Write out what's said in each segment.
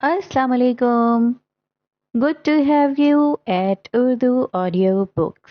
Assalamu alaikum. Good to have you at Urdu Audio Books.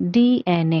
DNA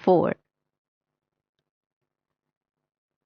4।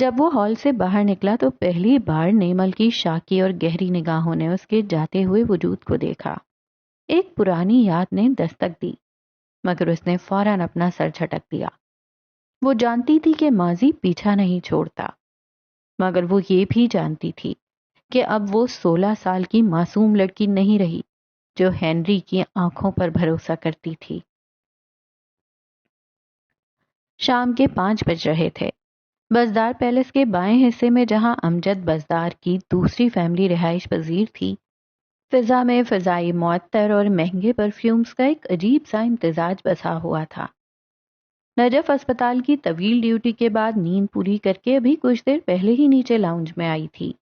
جب وہ hall سے باہر نکلا تو پہلی بار نیمل کی شاکی اور گہری نگاہوں نے اس کے جاتے ہوئے وجود کو دیکھا۔ ایک پرانی یاد نے دستک دی، مگر اس نے فوراً اپنا سر جھٹک دیا۔ وہ جانتی تھی کہ ماضی پیچھا نہیں چھوڑتا، مگر وہ یہ بھی جانتی تھی کہ اب وہ 16 سال کی معصوم لڑکی نہیں رہی جو ہنری کی آنکھوں پر بھروسہ کرتی تھی۔ شام کے 5 بج رہے تھے۔ بزدار پیلس کے بائیں حصے میں، جہاں امجد بزدار کی دوسری فیملی رہائش پذیر تھی، فضا میں فضائی معطر اور مہنگے پرفیومز کا ایک عجیب سا امتزاج بسا ہوا تھا۔ نجف اسپتال کی طویل ڈیوٹی کے بعد نیند پوری کر کے ابھی کچھ دیر پہلے ہی نیچے لاؤنج میں آئی تھی۔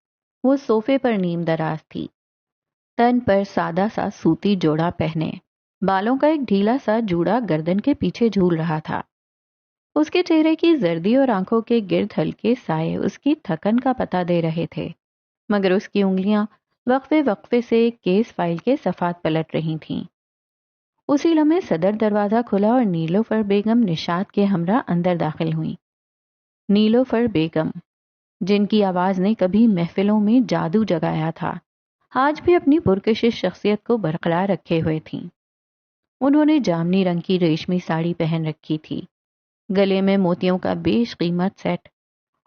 وہ صوفے پر نیم دراز تھی، تن پر سادہ سا سوتی جوڑا پہنے، بالوں کا ایک ڈھیلا سا جوڑا گردن کے پیچھے جھول رہا تھا۔ اس کے چہرے کی زردی اور آنکھوں کے گرد ہلکے سائے اس کی تھکن کا پتہ دے رہے تھے، مگر اس کی انگلیاں وقفے وقفے سے ایک کیس فائل کے صفحات پلٹ رہی تھیں۔ اسی لمحے صدر دروازہ کھلا اور نیلوفر بیگم نشاط کے ہمراہ اندر داخل ہوئیں۔ نیلوفر بیگم، جن کی آواز نے کبھی محفلوں میں جادو جگایا تھا، آج بھی اپنی پرکشش شخصیت کو برقرار رکھے ہوئے تھیں۔ انہوں نے جامنی رنگ کی ریشمی ساڑی پہن رکھی تھی، گلے میں موتیوں کا بیش قیمت سیٹ،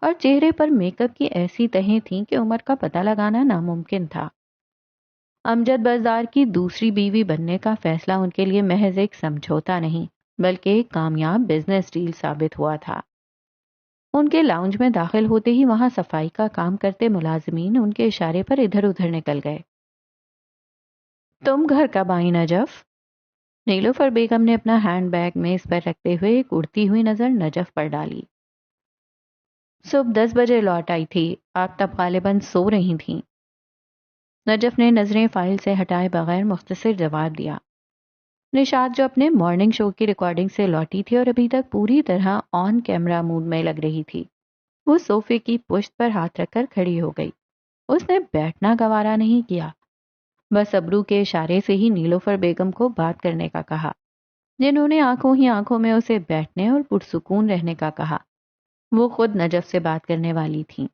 اور چہرے پر میک اپ کی ایسی تہیں تھیں کہ عمر کا پتہ لگانا ناممکن تھا۔ امجد بزدار کی دوسری بیوی بننے کا فیصلہ ان کے لیے محض ایک سمجھوتا نہیں بلکہ ایک کامیاب بزنس ڈیل ثابت ہوا تھا۔ ان کے لاؤنج میں داخل ہوتے ہی وہاں صفائی کا کام کرتے ملازمین ان کے اشارے پر ادھر ادھر نکل گئے۔ تم گھر کب آئی نجف؟ نیلوفر بیگم نے اپنا ہینڈ بیگ میز پر رکھتے ہوئے ایک اڑتی ہوئی نظر نجف پر ڈالی۔ صبح 10 بجے لوٹ آئی تھی، آپ تب غالباً سو رہی تھیں۔ نجف نے نظریں فائل سے ہٹائے بغیر مختصر جواب دیا۔ نشاط، جو اپنے مارننگ شو کی ریکارڈنگ سے لوٹی تھی اور ابھی تک پوری طرح آن کیمرہ موڈ میں لگ رہی تھی، وہ صوفے کی پشت پر ہاتھ رکھ کر کھڑی ہو گئی۔ اس نے بیٹھنا گوارا نہیں کیا، بس ابرو کے اشارے سے ہی نیلوفر بیگم کو بات کرنے کا کہا، جنہوں نے آنکھوں ہی آنکھوں میں اسے بیٹھنے اور پرسکون رہنے کا کہا۔ وہ خود نجف سے بات کرنے والی تھیں۔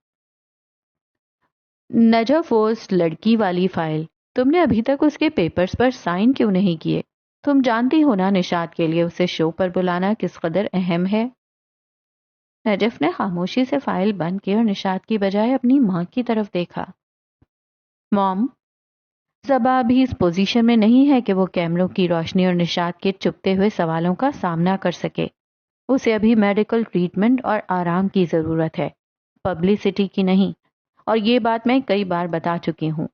نجف، وہ اس لڑکی والی فائل، تم نے ابھی تک اس کے پیپرز پر سائن کیوں نہیں کیے؟ تم جانتی ہو نا نشاط کے لیے اسے شو پر بلانا کس قدر اہم ہے۔ نجف نے خاموشی سے فائل بند کی اور نشاط کی بجائے اپنی ماں کی طرف دیکھا۔ موم، صبا ابھی اس پوزیشن میں نہیں ہے کہ وہ کیمروں کی روشنی اور نشاط کے چپتے ہوئے سوالوں کا سامنا کر سکے۔ اسے ابھی میڈیکل ٹریٹمنٹ اور آرام کی ضرورت ہے، پبلسٹی کی نہیں، اور یہ بات میں کئی بار بتا چکی ہوں۔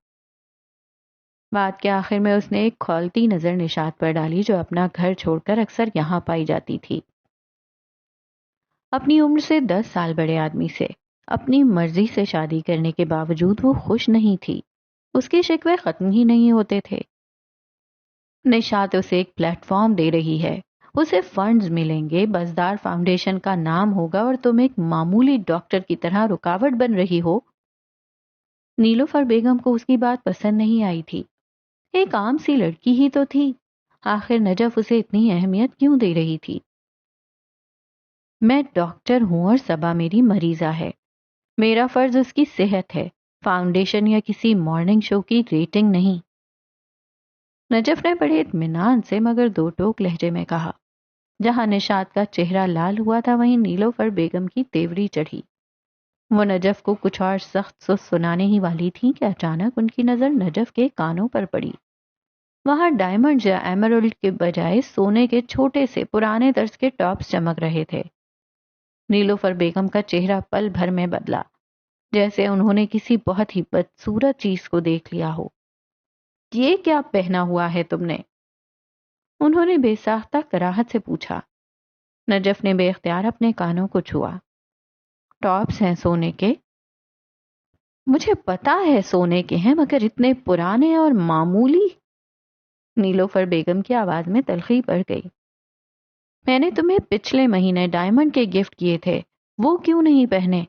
بات کے آخر میں اس نے ایک کھولتی نظر نشاط پر ڈالی، جو اپنا گھر چھوڑ کر اکثر یہاں پائی جاتی تھی۔ اپنی عمر سے 10 سال بڑے آدمی سے اپنی مرضی سے شادی کرنے کے باوجود وہ خوش نہیں تھی۔ اس کے شکوے ختم ہی نہیں ہوتے تھے۔ نشاط اسے ایک پلیٹ فارم دے رہی ہے، اسے فنڈز ملیں گے، بزدار فاؤنڈیشن کا نام ہوگا، اور تم ایک معمولی ڈاکٹر کی طرح رکاوٹ بن رہی ہو۔ نیلوفر بیگم کو اس کی بات پسند نہیں آئی تھی۔ ایک عام سی لڑکی ہی تو تھی، آخر نجف اسے اتنی اہمیت کیوں دے رہی تھی؟ میں ڈاکٹر ہوں اور صبا میری مریضہ ہے، میرا فرض اس کی صحت ہے، فاؤنڈیشن یا کسی مارننگ شو کی ریٹنگ نہیں۔ نجف نے بڑے اطمینان سے مگر دو ٹوک لہجے میں کہا۔ جہاں نشاط کا چہرہ لال ہوا تھا، وہیں نیلوفر بیگم کی تیوری چڑھی۔ وہ نجف کو کچھ اور سخت سنانے ہی والی تھی کہ اچانک ان کی نظر نجف کے کانوں پر پڑی۔ وہاں ڈائمنڈ یا ایمرلڈ کے بجائے سونے کے چھوٹے سے پرانے طرز کے ٹاپس چمک رہے تھے۔ نیلوفر بیگم کا چہرہ پل بھر میں بدلا، جیسے انہوں نے کسی بہت ہی بدصورت چیز کو دیکھ لیا ہو۔ یہ کیا پہنا ہوا ہے تم نے؟ انہوں نے بے ساختہ کراہت سے پوچھا۔ نجف نے بے اختیار اپنے کانوں کو چھوا۔ ٹاپس ہیں سونے کے؟ مجھے پتا ہے سونے کے ہیں، مگر اتنے پرانے اور معمولی؟ نیلوفر بیگم کی آواز میں تلخی بڑھ گئی۔ میں نے تمہیں پچھلے مہینے ڈائمنڈ کے گفٹ کیے تھے، وہ کیوں نہیں پہنے؟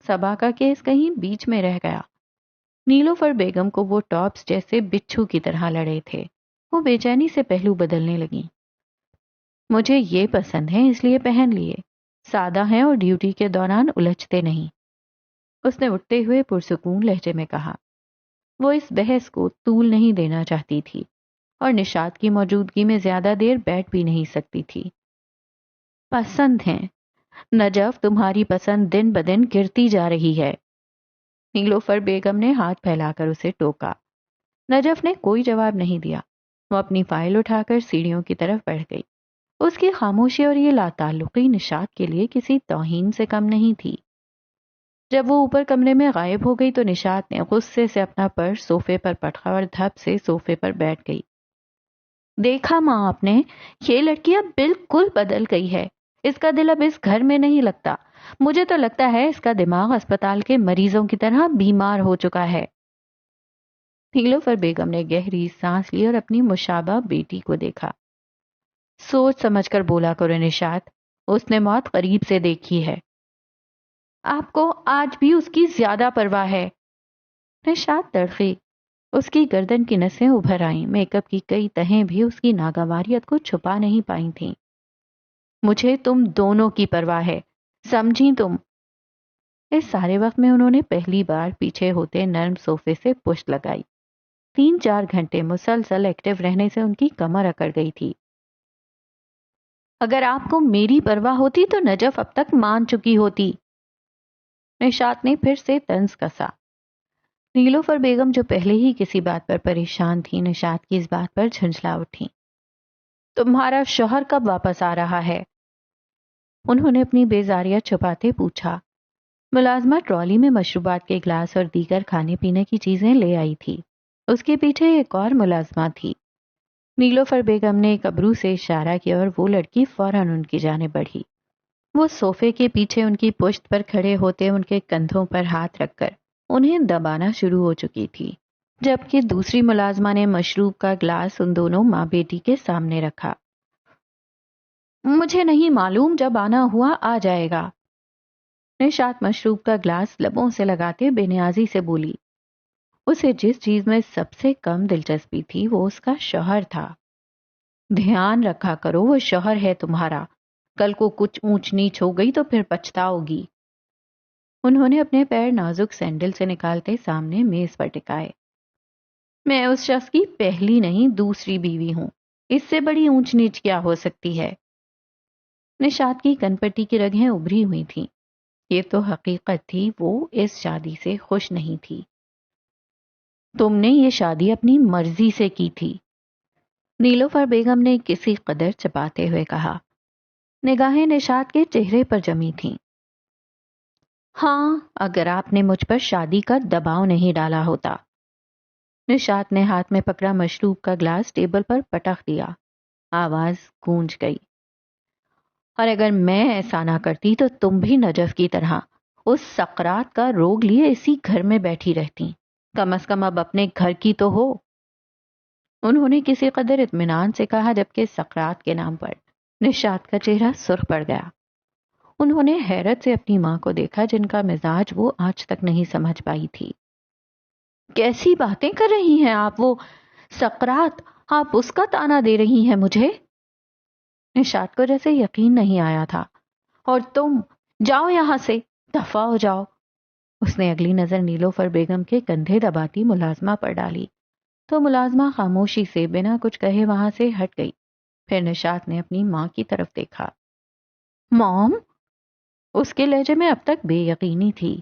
صبا کا کیس کہیں بیچ میں رہ گیا۔ نیلوفر بیگم کو وہ ٹاپس جیسے بچھو کی طرح لڑے تھے۔ وہ بے چینی سے پہلو بدلنے لگیں۔ مجھے یہ پسند ہے اس لیے پہن لیے، سادہ ہیں اور ڈیوٹی کے دوران الجھتے نہیں، اس نے اٹھتے ہوئے پرسکون لہجے میں کہا۔ وہ اس بحث کو طول نہیں دینا چاہتی تھی اور نشاط کی موجودگی میں زیادہ دیر بیٹھ بھی نہیں سکتی تھی۔ پسند ہیں نجف، تمہاری پسند دن بدن گرتی جا رہی ہے، نیلوفر بیگم نے ہاتھ پھیلا کر اسے ٹوکا۔ نجف نے کوئی جواب نہیں دیا۔ وہ اپنی فائل اٹھا کر سیڑھیوں کی طرف بڑھ گئی۔ اس کی خاموشی اور یہ لاتعلقی نشاط کے لیے کسی توہین سے کم نہیں تھی۔ جب وہ اوپر کمرے میں غائب ہو گئی تو نشاط نے غصے سے اپنا پرس صوفے پر پٹکا اور دھپ سے صوفے پر بیٹھ گئی۔ دیکھا ماں آپ نے، یہ لڑکی اب بالکل بدل گئی ہے، اس کا دل اب اس گھر میں نہیں لگتا۔ مجھے تو لگتا ہے اس کا دماغ اسپتال کے مریضوں کی طرح بیمار ہو چکا ہے۔ نیلوفر بیگم نے گہری سانس لی اور اپنی مشابہ بیٹی کو دیکھا۔ سوچ سمجھ کر بولا کرو نشاط، اس نے موت قریب سے دیکھی ہے۔ آپ کو آج بھی اس کی زیادہ پرواہ ہے۔ نشاط تڑپی، اس کی گردن کی نسیں ابھر آئیں، میک اپ کی کئی تہیں بھی اس کی ناگواریت کو چھپا نہیں پائی تھیں۔ مجھے تم دونوں کی پرواہ ہے، سمجھی تم؟ اس سارے وقت میں انہوں نے پہلی بار پیچھے ہوتے نرم صوفے سے پشت لگائی۔ 3-4 گھنٹے مسلسل ایکٹیو رہنے سے ان کی کمر اکڑ گئی تھی۔ اگر آپ کو میری پرواہ ہوتی تو نجف اب تک مان چکی ہوتی۔ نشاط نے پھر سے طنز کسا۔ نیلوفر بیگم جو پہلے ہی کسی بات پر پریشان تھی، نشاط کی اس بات پر جھنجھلا اٹھی۔ تمہارا شوہر کب واپس آ رہا ہے؟ انہوں نے اپنی بیزاریت چھپاتے پوچھا۔ ملازمہ ٹرالی میں مشروبات کے گلاس اور دیگر کھانے پینے کی چیزیں لے آئی تھی۔ اس کے پیچھے ایک اور ملازمہ تھی۔ نیلوفر بیگم نے ایک ابرو سے اشارہ کیا اور وہ لڑکی فوراً ان کی جانب بڑھی۔ وہ صوفے کے پیچھے ان کی پشت پر کھڑے ہوتے ان کے کندھوں پر ہاتھ رکھ کر انہیں دبانا شروع ہو چکی تھی، جبکہ دوسری ملازمہ نے مشروب کا گلاس ان دونوں ماں بیٹی کے سامنے رکھا۔ مجھے نہیں معلوم، جب آنا ہوا آ جائے گا۔ نشاط مشروب کا گلاس لبوں سے لگاتے بے نیازی سے بولی۔ اسے جس چیز میں سب سے کم دلچسپی تھی وہ اس کا شوہر تھا۔ دھیان رکھا کرو، وہ شوہر ہے تمہارا، کل کو کچھ اونچ نیچ ہو گئی تو پھر پچھتاؤ گی۔ انہوں نے اپنے پیر نازک سینڈل سے نکالتے سامنے میز پر ٹکائے۔ میں اس شخص کی پہلی نہیں دوسری بیوی ہوں، اس سے بڑی اونچ نیچ کیا ہو سکتی ہے؟ نشاط کی کنپٹی کی رگیں ابھری ہوئی تھیں۔ یہ تو حقیقت تھی، وہ اس شادی سے خوش نہیں تھی۔ تم نے یہ شادی اپنی مرضی سے کی تھی، نیلوفر بیگم نے کسی قدر چپاتے ہوئے کہا۔ نگاہیں نشاط کے چہرے پر جمی تھیں۔ ہاں، اگر آپ نے مجھ پر شادی کا دباؤ نہیں ڈالا ہوتا۔ نشاط نے ہاتھ میں پکڑا مشروب کا گلاس ٹیبل پر پٹخ دیا۔ آواز گونج گئی۔ اور اگر میں ایسا نہ کرتی تو تم بھی نجف کی طرح اس سقراط کا روگ لیے اسی گھر میں بیٹھی رہتی۔ کم از کم اب اپنے گھر کی تو ہو۔ انہوں نے کسی قدر اطمینان سے کہا، جبکہ سقراط کے نام پر نشاط کا چہرہ سرخ پڑ گیا۔ انہوں نے حیرت سے اپنی ماں کو دیکھا، جن کا مزاج وہ آج تک نہیں سمجھ پائی تھی۔ کیسی باتیں کر رہی ہیں آپ؟ وہ سقراط، آپ اس کا تانا دے رہی ہیں مجھے؟ نشاط کو جیسے یقین نہیں آیا تھا۔ اور تم جاؤ یہاں سے، دفع ہو جاؤ۔ اس نے اگلی نظر نیلوفر بیگم کے کندھے دباتی ملازمہ پر ڈالی تو ملازمہ خاموشی سے بنا کچھ کہے وہاں سے ہٹ گئی۔ پھر نشاط نے اپنی ماں کی طرف دیکھا۔ موم؟ اس کے لہجے میں اب تک بے یقینی تھی۔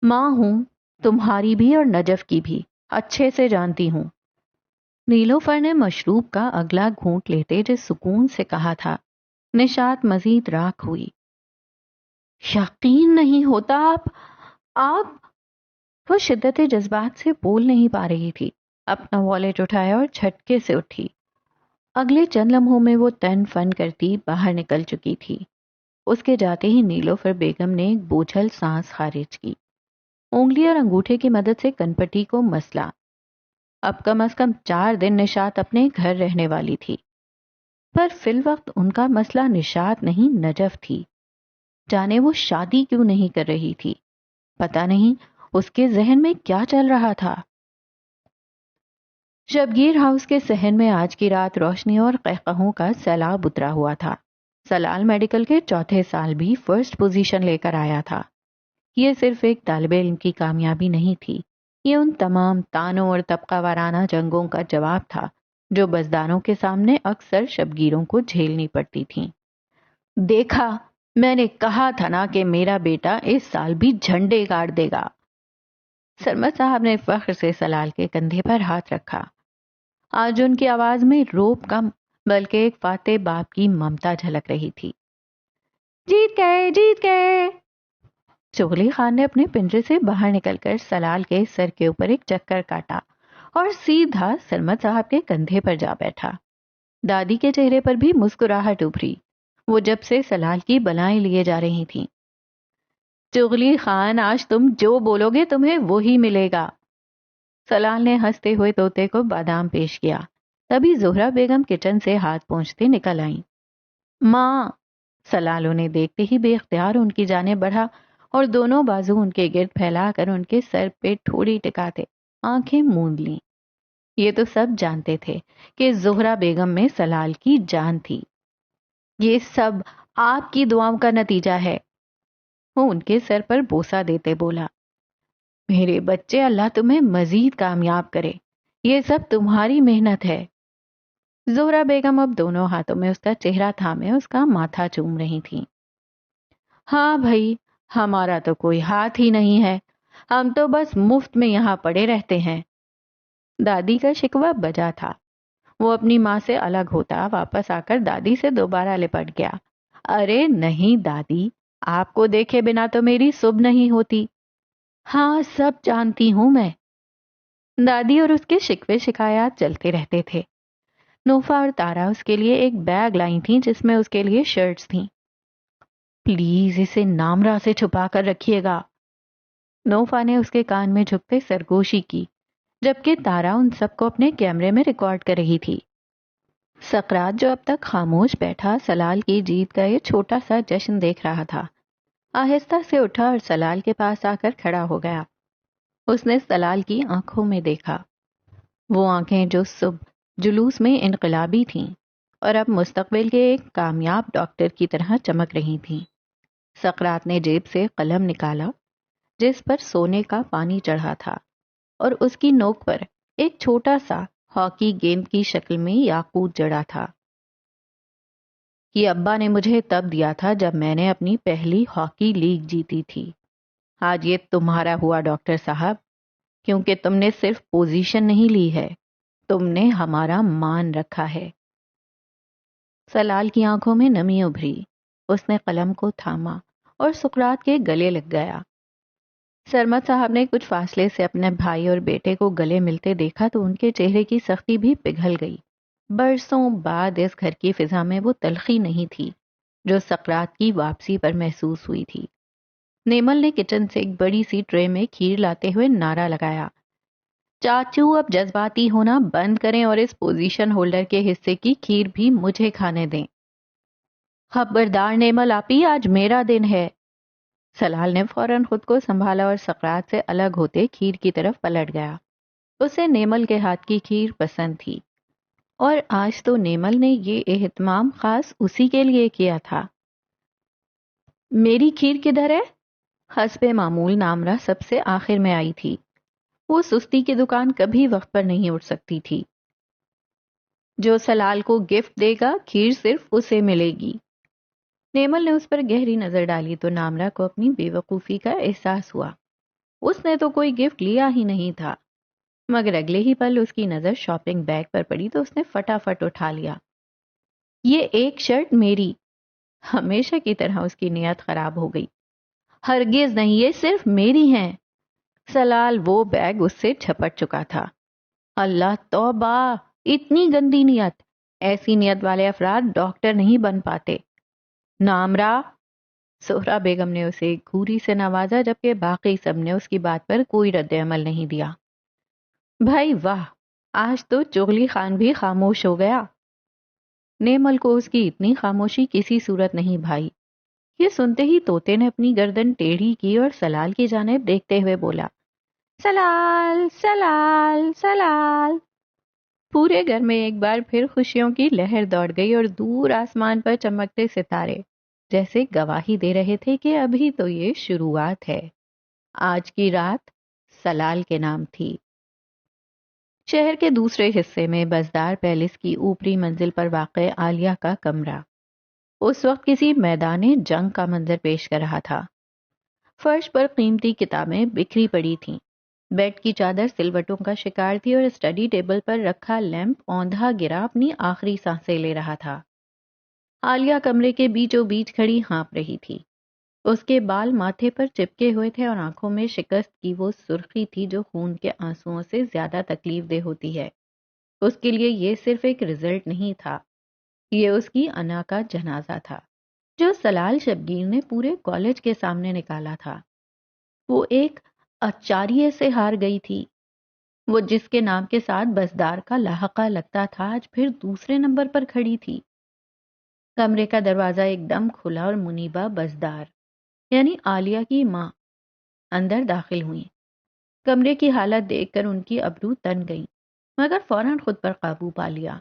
ماں ہوں، تمہاری بھی اور نجف کی بھی، اچھے سے جانتی ہوں۔ نیلوفر نے مشروب کا اگلا گھونٹ لیتے جس سکون سے کہا تھا، نشاط مزید راکھ ہوئی۔ یقین نہیں ہوتا، آپ وہ شدت جذبات سے بول نہیں پا رہی تھی۔ اپنا والیٹ اٹھایا اور جھٹکے سے اٹھی۔ اگلے چند لمحوں میں وہ تن فن کرتی باہر نکل چکی تھی۔ اس کے جاتے ہی نیلوفر بیگم نے ایک بوجھل سانس خارج کی، انگلی اور انگوٹھے کی مدد سے کنپٹی کو مسلا۔ اب کم از کم 4 دن نشاط اپنے گھر رہنے والی تھی، پر فی الوقت ان کا مسئلہ نشاط نہیں نجف تھی۔ جانے وہ شادی کیوں نہیں کر رہی تھی؟ پتہ نہیں اس کے ذہن میں کیا چل رہا تھا۔ شبگیر ہاؤس کے صحن میں آج کی رات روشنی اور قہقہوں کا سیلاب اترا ہوا تھا۔ سلال میڈیکل کے چوتھے سال بھی فرسٹ پوزیشن لے کر آیا تھا۔ یہ صرف ایک طالب علم کی کامیابی نہیں تھی، یہ ان تمام تانوں اور طبقہ وارانہ جنگوں کا جواب تھا جو بزداروں کے سامنے اکثر شبگیروں کو جھیلنی پڑتی تھیں۔ دیکھا، میں نے کہا تھا نا کہ میرا بیٹا اس سال بھی جھنڈے گاڑ دے گا۔ سرمد صاحب نے فخر سے سلال کے کندھے پر ہاتھ رکھا۔ آج ان کی آواز میں روب کم بلکہ ایک فاتح باپ کی ممتا جھلک رہی تھی۔ جیت گئے، جیت گئے! چغلی خان نے اپنے پنجرے سے باہر نکل کر سلال کے سر کے اوپر ایک چکر کاٹا اور سیدھا سرمد صاحب کے کندھے پر جا بیٹھا۔ دادی کے چہرے پر بھی مسکراہٹ ابھری، وہ جب سے سلال کی بلائیں لیے جا رہی تھیں۔ چغلی خان، آج تم جو بولو گے تمہیں وہی ملے گا۔ سلال نے ہنستے ہوئے طوطے کو بادام پیش کیا۔ تبھی زہرا بیگم کچن سے ہاتھ پہنچتے نکل آئیں۔ ماں! سلال انہیں دیکھتے ہی بے اختیار ان کی جانب بڑھا اور دونوں بازو ان کے گرد پھیلا کر ان کے سر پہ ٹھوڑی ٹکاتے آنکھیں موند لیں۔ یہ تو سب جانتے تھے کہ زہرا بیگم میں سلال کی جان تھی۔ یہ سب آپ کی دعاؤں کا نتیجہ ہے، وہ ان کے سر پر بوسہ دیتے بولا۔ میرے بچے، اللہ تمہیں مزید کامیاب کرے، یہ سب تمہاری محنت ہے۔ زہرا بیگم اب دونوں ہاتھوں میں اس کا چہرہ تھامے اس کا ماتھا چوم رہی تھیں۔ ہاں بھائی، ہمارا تو کوئی ہاتھ ہی نہیں ہے، ہم تو بس مفت میں یہاں پڑے رہتے ہیں۔ دادی کا شکوہ بجا تھا۔ وہ اپنی ماں سے الگ ہوتا واپس آ کر دادی سے دوبارہ لپٹ گیا۔ ارے نہیں دادی، آپ کو دیکھے بنا تو میری صبح نہیں ہوتی۔ ہاں، سب جانتی ہوں میں۔ دادی اور اس کے شکوے شکایات چلتے رہتے تھے۔ نوفا اور تارا اس کے لیے ایک بیگ لائی تھیں جس میں اس کے لیے شرٹس تھیں۔ پلیز اسے نامرا سے چھپا کر رکھیے گا، نوفا نے اس کے کان میں جھکتے سرگوشی کی، جبکہ تارا ان سب کو اپنے کیمرے میں ریکارڈ کر رہی تھی۔ سقراط جو اب تک خاموش بیٹھا سلال کی جیت کا یہ چھوٹا سا جشن دیکھ رہا تھا، آہستہ سے اٹھا اور سلال کے پاس آ کر کھڑا ہو گیا۔ اس نے سلال کی آنکھوں میں دیکھا، وہ آنکھیں جو صبح جلوس میں انقلابی تھیں اور اب مستقبل کے ایک کامیاب ڈاکٹر کی طرح چمک رہی تھیں۔ سقراط نے جیب سے قلم نکالا جس پر سونے کا پانی چڑھا تھا اور اس کی نوک پر ایک چھوٹا سا ہاکی گیند کی شکل میں یاقوت جڑا تھا۔ یہ ابا نے مجھے تب دیا تھا جب میں نے اپنی پہلی ہاکی لیگ جیتی تھی۔ آج یہ تمہارا ہوا ڈاکٹر صاحب، کیونکہ تم نے صرف پوزیشن نہیں لی ہے، تم نے ہمارا مان رکھا ہے۔ سلال کی آنکھوں میں نمی ابھری، اس نے قلم کو تھاما اور سقراط کے گلے لگ گیا۔ سرمد صاحب نے کچھ فاصلے سے اپنے بھائی اور بیٹے کو گلے ملتے دیکھا تو ان کے چہرے کی سختی بھی پگھل گئی۔ برسوں بعد اس گھر کی فضا میں وہ تلخی نہیں تھی جو سقراط کی واپسی پر محسوس ہوئی تھی۔ نیمل نے کچن سے ایک بڑی سی ٹرے میں کھیر لاتے ہوئے نعرہ لگایا، چاچو اب جذباتی ہونا بند کریں اور اس پوزیشن ہولڈر کے حصے کی کھیر بھی مجھے کھانے دیں۔ خبردار نیمل آپی، آج میرا دن ہے۔ سلال نے فوراً خود کو سنبھالا اور سقراط سے الگ ہوتے کھیر کی طرف پلٹ گیا۔ اسے نیمل کے ہاتھ کی کھیر پسند تھی اور آج تو نیمل نے یہ اہتمام خاص اسی کے لیے کیا تھا۔ میری کھیر کدھر ہے؟ حسب معمول نامرا سب سے آخر میں آئی تھی۔ وہ سستی کی دکان کبھی وقت پر نہیں اٹھ سکتی تھی۔ جو سلال کو گفٹ دے گا کھیر صرف اسے ملے گی۔ نیمل نے اس پر گہری نظر ڈالی تو نامرا کو اپنی بے وقوفی کا احساس ہوا۔ اس نے تو کوئی گفٹ لیا ہی نہیں تھا، مگر اگلے ہی پل اس کی نظر شاپنگ بیگ پر پڑی تو اس نے فٹافٹ اٹھا لیا۔ یہ ایک شرٹ میری، ہمیشہ کی طرح اس کی نیت خراب ہو گئی۔ ہرگز نہیں، یہ صرف میری ہیں۔ سلال وہ بیگ اس سے جھپٹ چکا تھا۔ اللہ توبہ، اتنی گندی نیت! ایسی نیت والے افراد ڈاکٹر نہیں بن پاتے۔ نامرا! زہرا بیگم نے اسے ایک گھوری سے نوازا جبکہ باقی سب نے اس کی بات پر کوئی رد عمل نہیں دیا۔ بھائی واہ، آج تو چغلی خان بھی خاموش ہو گیا۔ نیمل کو اس کی اتنی خاموشی کسی صورت نہیں بھائی۔ یہ سنتے ہی طوطے نے اپنی گردن ٹیڑھی کی اور سلال کی جانب دیکھتے ہوئے بولا، سلال سلال سلال۔ پورے گھر میں ایک بار پھر خوشیوں کی لہر دوڑ گئی اور دور آسمان پر چمکتے ستارے جیسے گواہی دے رہے تھے کہ ابھی تو یہ شروعات ہے۔ آج کی رات سلال کے نام تھی۔ شہر کے دوسرے حصے میں بزدار پیلس کی اوپری منزل پر واقع عالیہ کا کمرہ اس وقت کسی میدان جنگ کا منظر پیش کر رہا تھا۔ فرش پر قیمتی کتابیں بکھری پڑی تھیں، بیڈ کی چادر سلوٹوں کا شکار تھی اور اسٹڈی ٹیبل پر رکھا لیمپ اوندھا گرا اپنی آخری سانسیں لے رہا تھا۔ عالیہ کمرے کے بیچوں بیچ کھڑی ہانپ رہی تھی۔ اس کے بال ماتھے پر چپکے ہوئے تھے اور آنکھوں میں شکست کی وہ سرخی تھی جو خون کے آنسوؤں سے زیادہ تکلیف دہ ہوتی ہے۔ اس کے لیے یہ صرف ایک رزلٹ نہیں تھا، یہ اس کی انا کا جنازہ تھا جو سلال شبگیر نے پورے کالج کے سامنے نکالا تھا۔ وہ ایک اچاریہ سے ہار گئی تھی۔ وہ جس کے نام کے ساتھ بزدار کا لاحقہ لگتا تھا آج پھر دوسرے نمبر پر کھڑی تھی۔ کمرے کا دروازہ ایک دم کھلا اور منیبہ بزدار یعنی عالیہ کی ماں اندر داخل ہوئیں۔ کمرے کی حالت دیکھ کر ان کی ابرو تن گئی، مگر فوراً خود پر قابو پا لیا۔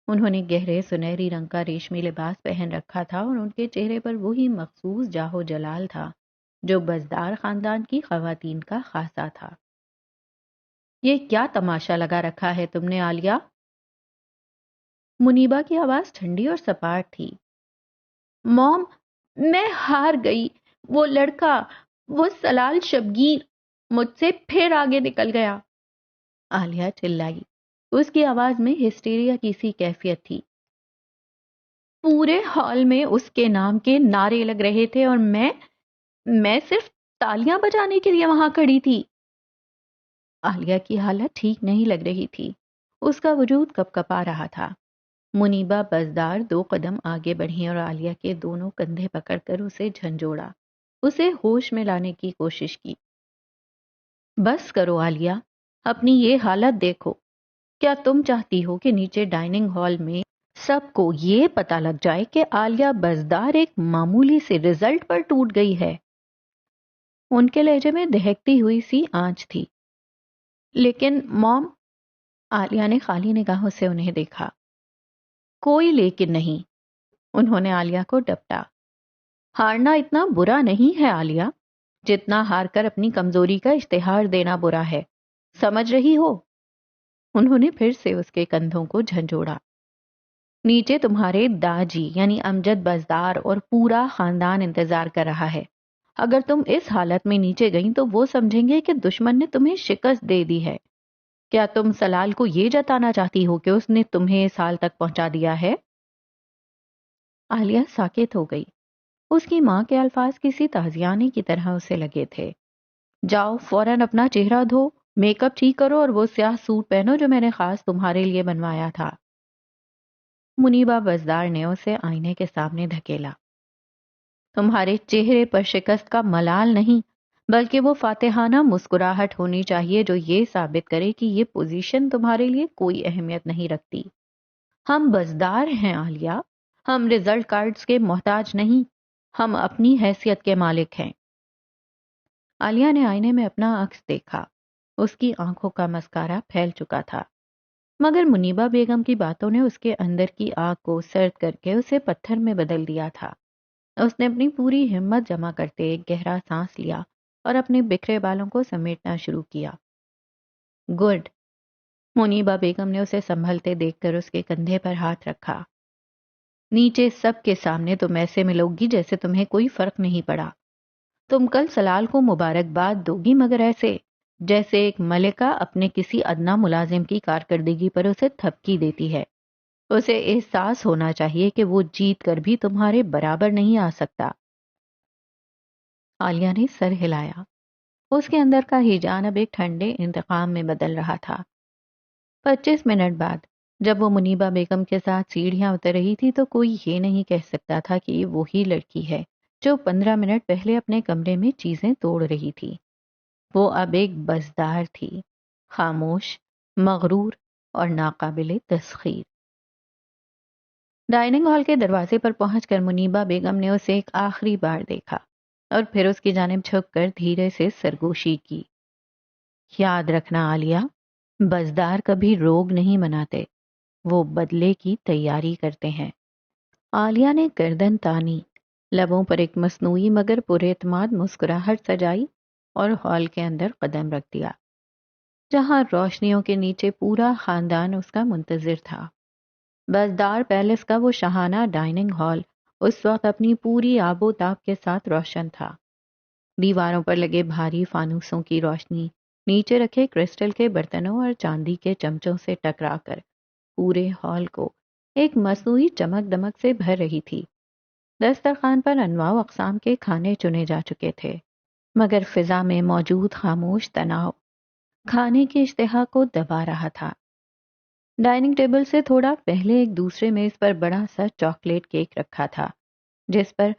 انہوں نے گہرے سنہری رنگ کا ریشمی لباس پہن رکھا تھا اور ان کے چہرے پر وہی مخصوص جاہو جلال تھا جو بزدار خاندان کی خواتین کا خاصہ تھا۔ یہ کیا تماشا لگا رکھا ہے تم نے عالیہ؟ منیبہ کی آواز ٹھنڈی اور سپاٹ تھی۔ موم، میں ہار گئی۔ وہ لڑکا، وہ سلال شبگیر مجھ سے پھر آگے نکل گیا، عالیہ چلائی۔ اس کی آواز میں ہسٹیریا کی سی کیفیت تھی۔ پورے ہال میں اس کے نام کے نعرے لگ رہے تھے اور میں صرف تالیاں بجانے کے لیے وہاں کھڑی تھی۔ عالیہ کی حالت ٹھیک نہیں لگ رہی تھی، اس کا وجود کپ کپا رہا تھا۔ منیبہ بزدار 2 قدم آگے بڑھی اور عالیہ کے دونوں کندھے پکڑ کر اسے جھنجھوڑا، اسے ہوش میں لانے کی کوشش کی۔ بس کرو عالیہ، اپنی یہ حالت دیکھو۔ کیا تم چاہتی ہو کہ نیچے ڈائننگ ہال میں سب کو یہ پتہ لگ جائے کہ عالیہ بزدار ایک معمولی سے رزلٹ پر ٹوٹ گئی ہے؟ ان کے لہجے میں دہکتی ہوئی سی آنچ تھی۔ لیکن موم، عالیہ نے خالی نگاہوں سے انہیں دیکھا۔ کوئی لیکن نہیں، انہوں نے عالیہ کو ڈپٹا۔ ہارنا اتنا برا نہیں ہے عالیہ، جتنا ہار کر اپنی کمزوری کا اشتہار دینا برا ہے، سمجھ رہی ہو؟ انہوں نے پھر سے اس کے کندھوں کو جھنجھوڑا۔ نیچے تمہارے داجی یعنی امجد بزدار اور پورا خاندان انتظار کر رہا ہے۔ اگر تم اس حالت میں نیچے گئیں تو وہ سمجھیں گے کہ دشمن نے تمہیں شکست دے دی ہے۔ کیا تم سلال کو یہ جتانا چاہتی ہو کہ اس نے تمہیں اس حال تک پہنچا دیا ہے؟ عالیہ ساکت ہو گئی۔ اس کی ماں کے الفاظ کسی تعزیانے کی طرح اسے لگے تھے۔ جاؤ فوراً اپنا چہرہ دھو، میک اپ ٹھیک کرو اور وہ سیاہ سوٹ پہنو جو میں نے خاص تمہارے لیے بنوایا تھا۔ منیبہ بزدار نے اسے آئینے کے سامنے دھکیلا۔ تمہارے چہرے پر شکست کا ملال نہیں، بلکہ وہ فاتحانہ مسکراہٹ ہونی چاہیے جو یہ ثابت کرے کہ یہ پوزیشن تمہارے لیے کوئی اہمیت نہیں رکھتی۔ ہم بزدار ہیں عالیہ، ہم رزلٹ کارڈز کے محتاج نہیں، ہم اپنی حیثیت کے مالک ہیں۔ عالیہ نے آئینے میں اپنا عکس دیکھا، اس کی آنکھوں کا مسکارا پھیل چکا تھا، مگر منیبہ بیگم کی باتوں نے اس کے اندر کی آگ کو سرد کر کے اسے پتھر میں بدل دیا تھا۔ اس نے اپنی پوری ہمت جمع کرتے ایک گہرا سانس لیا اور اپنے بکھرے بالوں کو سمیٹنا شروع کیا۔ گڈ، منیبہ بیگم نے اسے سنبھلتے دیکھ کر اس کے کندھے پر ہاتھ رکھا۔ نیچے سب کے سامنے تم ایسے ملو گی جیسے تمہیں کوئی فرق نہیں پڑا۔ تم کل سلال کو مبارکباد دو گی، مگر ایسے جیسے ایک ملکہ اپنے کسی ادنا ملازم کی کارکردگی پر اسے تھپکی دیتی ہے۔ اسے احساس ہونا چاہیے کہ وہ جیت کر بھی تمہارے برابر نہیں آ سکتا۔ عالیہ نے سر ہلایا۔ اس کے اندر کا ہیجان اب ایک ٹھنڈے انتقام میں بدل رہا تھا۔ 25 منٹ بعد جب وہ منیبہ بیگم کے ساتھ سیڑھیاں اتر رہی تھی تو کوئی یہ نہیں کہہ سکتا تھا کہ یہ وہی لڑکی ہے جو 15 منٹ پہلے اپنے کمرے میں چیزیں توڑ رہی تھی۔ وہ اب ایک بزدار تھی، خاموش، مغرور اور ناقابل تسخیر۔ ڈائننگ ہال کے دروازے پر پہنچ کر منیبہ بیگم نے اسے ایک آخری بار دیکھا اور پھر اس کی جانب جھک کر دھیرے سے سرگوشی کی۔ یاد رکھنا عالیہ، بزدار کبھی روگ نہیں مناتے، وہ بدلے کی تیاری کرتے ہیں۔ عالیہ نے گردن تانی، لبوں پر ایک مصنوعی مگر پر اعتماد مسکراہٹ سجائی اور ہال کے اندر قدم رکھ دیا، جہاں روشنیوں کے نیچے پورا خاندان اس کا منتظر تھا۔ بزدار پیلس کا وہ شاہانہ ڈائننگ ہال اس وقت اپنی پوری آب و تاب کے ساتھ روشن تھا۔ دیواروں پر لگے بھاری فانوسوں کی روشنی نیچے رکھے کرسٹل کے برتنوں اور چاندی کے چمچوں سے ٹکرا کر پورے ہال کو ایک مصنوعی چمک دمک سے بھر رہی تھی۔ دسترخوان پر انواع و اقسام کے کھانے چنے جا چکے تھے، مگر فضا میں موجود خاموش تناؤ کھانے کی اشتہا کو دبا رہا تھا۔ ڈائننگ ٹیبل سے تھوڑا پہلے ایک دوسرے میز پر بڑا سا چاکلیٹ کیک رکھا تھا، جس پر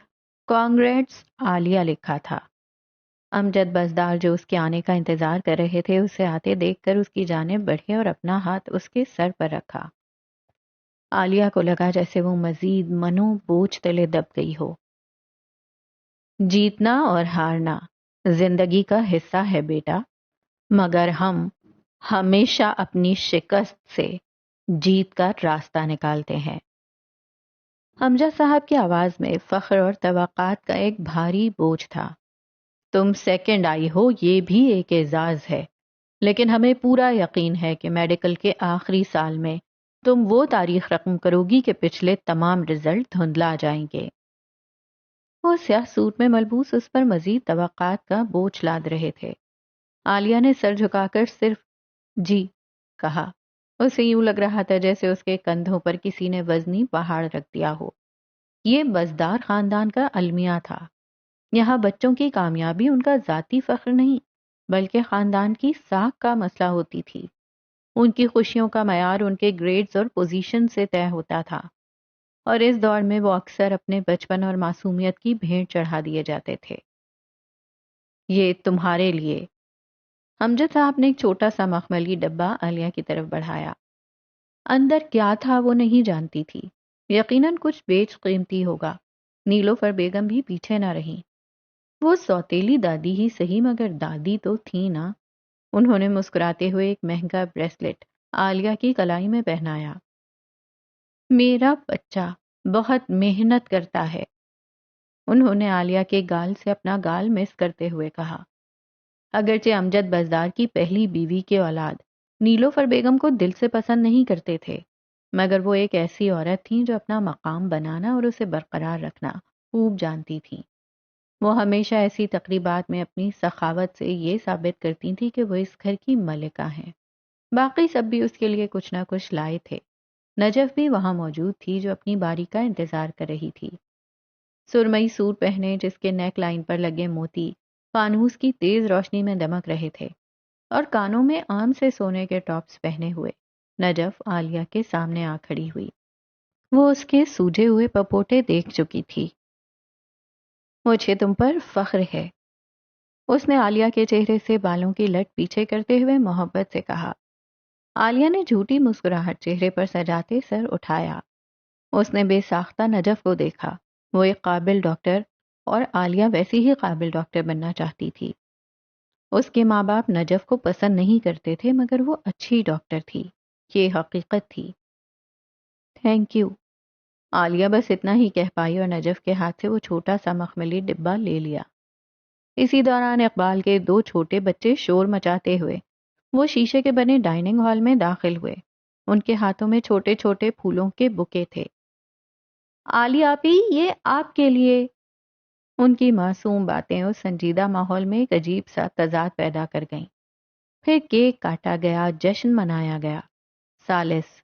کانگریٹس عالیہ لکھا تھا۔ امجد بزدار جو اس کے آنے کا انتظار کر رہے تھے، اسے آتے دیکھ کر اس کی جانب بڑھے اور اپنا ہاتھ اس کے سر پر رکھا۔ عالیہ کو لگا جیسے وہ مزید منو بوجھ تلے دب گئی ہو۔ جیتنا اور ہارنا زندگی کا حصہ ہے بیٹا، مگر ہم ہمیشہ اپنی شکست سے جیت کا راستہ نکالتے ہیں۔ امجد صاحب کی آواز میں فخر اور توقعات کا ایک بھاری بوجھ تھا۔ تم سیکنڈ آئی ہو، یہ بھی ایک اعزاز ہے، لیکن ہمیں پورا یقین ہے کہ میڈیکل کے آخری سال میں تم وہ تاریخ رقم کرو گی کہ پچھلے تمام رزلٹ دھندلا جائیں گے۔ وہ سیاہ سوٹ میں ملبوس اس پر مزید توقعات کا بوجھ لاد رہے تھے۔ عالیہ نے سر جھکا کر صرف جی کہا۔ اسے یوں لگ رہا تھا جیسے اس کے کندھوں پر کسی نے وزنی پہاڑ رکھ دیا ہو۔ یہ بزدار خاندان کا المیہ تھا۔ یہاں بچوں کی کامیابی ان کا ذاتی فخر نہیں، بلکہ خاندان کی ساکھ کا مسئلہ ہوتی تھی۔ ان کی خوشیوں کا معیار ان کے گریڈز اور پوزیشن سے طے ہوتا تھا، اور اس دور میں وہ اکثر اپنے بچپن اور معصومیت کی بھیٹ چڑھا دیے جاتے تھے۔ یہ تمہارے لیے۔ امجد صاحب نے ایک چھوٹا سا مخملی ڈبہ عالیہ کی طرف بڑھایا۔ اندر کیا تھا وہ نہیں جانتی تھی، یقیناً کچھ بیچ قیمتی ہوگا۔ نیلوفر بیگم بھی پیچھے نہ رہیں۔ وہ سوتیلی دادی ہی صحیح، مگر دادی تو تھی نا۔ انہوں نے مسکراتے ہوئے ایک مہنگا بریسلٹ عالیہ کی کلائی میں پہنایا۔ میرا بچہ بہت محنت کرتا ہے، انہوں نے عالیہ کے گال سے اپنا گال مس کرتے ہوئے کہا۔ اگرچہ امجد بزدار کی پہلی بیوی کے اولاد نیلوفر بیگم کو دل سے پسند نہیں کرتے تھے، مگر وہ ایک ایسی عورت تھیں جو اپنا مقام بنانا اور اسے برقرار رکھنا خوب جانتی تھیں۔ وہ ہمیشہ ایسی تقریبات میں اپنی سخاوت سے یہ ثابت کرتی تھی کہ وہ اس گھر کی ملکہ ہیں۔ باقی سب بھی اس کے لیے کچھ نہ کچھ لائے تھے۔ نجف بھی وہاں موجود تھی جو اپنی باری کا انتظار کر رہی تھی۔ سرمئی سوٹ پہنے جس کے نیک لائن پر لگے موتی فانوس کی تیز روشنی میں دمک رہے تھے، اور کانوں میں عام سے سونے کے ٹاپس پہنے ہوئے نجف عالیہ کے سامنے آ کھڑی ہوئی۔ وہ اس کے سوجے ہوئے پپوٹے دیکھ چکی تھی۔ مجھے تم پر فخر ہے، اس نے عالیہ کے چہرے سے بالوں کی لٹ پیچھے کرتے ہوئے محبت سے کہا۔ عالیہ نے جھوٹی مسکراہٹ چہرے پر سجاتے سر اٹھایا۔ اس نے بے ساختہ نجف کو دیکھا۔ وہ ایک قابل ڈاکٹر، اور عالیہ ویسی ہی قابل ڈاکٹر بننا چاہتی تھی۔ اس کے ماں باپ نجف کو پسند نہیں کرتے تھے، مگر وہ اچھی ڈاکٹر تھی، یہ حقیقت تھی۔ تھینک یو، عالیہ بس اتنا ہی کہہ پائی اور نجف کے ہاتھ سے وہ چھوٹا سا مخملی ڈبہ لے لیا۔ اسی دوران اقبال کے 2 چھوٹے بچے شور مچاتے ہوئے وہ شیشے کے بنے ڈائننگ ہال میں داخل ہوئے۔ ان کے ہاتھوں میں چھوٹے چھوٹے پھولوں کے بکے تھے۔ عالیہ آپی، یہ آپ کے لیے۔ ان کی معصوم باتیں اس سنجیدہ ماحول میں ایک عجیب سا تضاد پیدا کر گئیں۔ پھر کیک کاٹا گیا، جشن منایا گیا۔ ثالث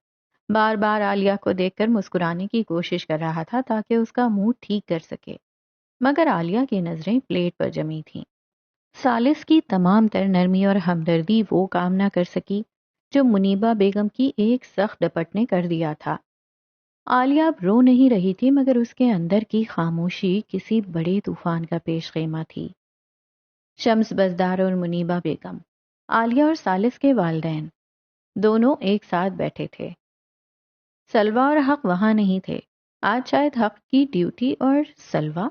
بار بار عالیہ کو دیکھ کر مسکرانے کی کوشش کر رہا تھا تاکہ اس کا موڈ ٹھیک کر سکے، مگر عالیہ کی نظریں پلیٹ پر جمی تھیں۔ ثالث کی تمام تر نرمی اور ہمدردی وہ کام نہ کر سکی جو منیبہ بیگم کی ایک سخت ڈپٹ نے کر دیا تھا۔ عالیہ اب رو نہیں رہی تھی، مگر اس کے اندر کی خاموشی کسی بڑے طوفان کا پیش خیمہ تھی۔ شمس بزدار اور منیبہ بیگم، عالیہ اور ثالث کے والدین، دونوں ایک ساتھ بیٹھے تھے۔ سلوہ اور حق وہاں نہیں تھے۔ آج شاید حق کی ڈیوٹی اور سلوہ،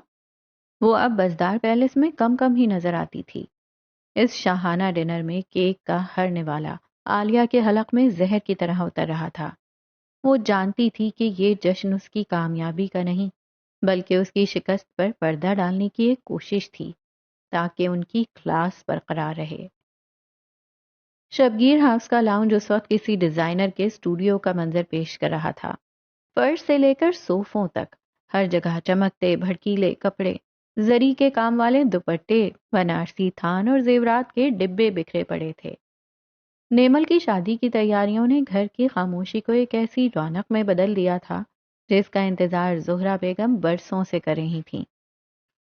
وہ اب بزدار پیلس میں کم کم ہی نظر آتی تھی۔ اس شاہانہ ڈنر میں کیک کا ہر نوالا عالیہ کے حلق میں زہر کی طرح اتر رہا تھا۔ وہ جانتی تھی کہ یہ جشن اس کی کامیابی کا نہیں بلکہ اس کی شکست پر پردہ ڈالنے کی ایک کوشش تھی تاکہ ان کی کلاس برقرار رہے۔ شبگیر ہاؤس کا لاؤنج اس وقت کسی ڈیزائنر کے اسٹوڈیو کا منظر پیش کر رہا تھا۔ فرش سے لے کر صوفوں تک ہر جگہ چمکتے بھڑکیلے کپڑے، زری کے کام والے دوپٹے، بنارسی تھان اور زیورات کے ڈبے بکھرے پڑے تھے۔ نیمل کی شادی کی تیاریوں نے گھر کی خاموشی کو ایک ایسی رونق میں بدل دیا تھا جس کا انتظار زہرا بیگم برسوں سے کر رہی تھیں۔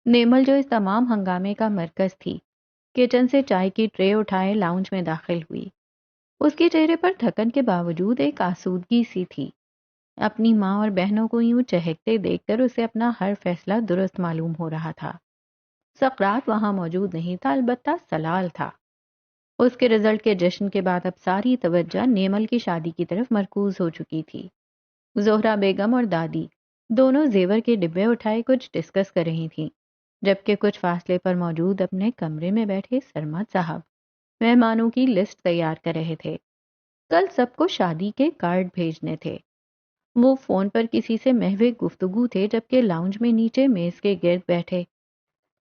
نیمل جو اس تمام ہنگامے کا مرکز تھی، کچن سے چائے کی ٹرے اٹھائے لاؤنج میں داخل ہوئی۔ اس کے چہرے پر تھکن کے باوجود ایک آسودگی سی تھی۔ اپنی ماں اور بہنوں کو یوں چہکتے دیکھ کر اسے اپنا ہر فیصلہ درست معلوم ہو رہا تھا۔ سقراط وہاں موجود نہیں تھا، البتہ سلال تھا۔ اس کے رزلٹ کے جشن کے بعد اب ساری توجہ نیمل کی شادی کی طرف مرکوز ہو چکی تھی۔ زہرا بیگم اور دادی دونوں زیور کے ڈبے اٹھائے کچھ ڈسکس کر رہی تھیں، جبکہ کچھ فاصلے پر موجود اپنے کمرے میں بیٹھے سرمد صاحب مہمانوں کی لسٹ تیار کر رہے تھے۔ کل سب کو شادی کے کارڈ بھیجنے تھے۔ وہ فون پر کسی سے محو گفتگو تھے جبکہ لاؤنج میں نیچے میز کے گرد بیٹھے۔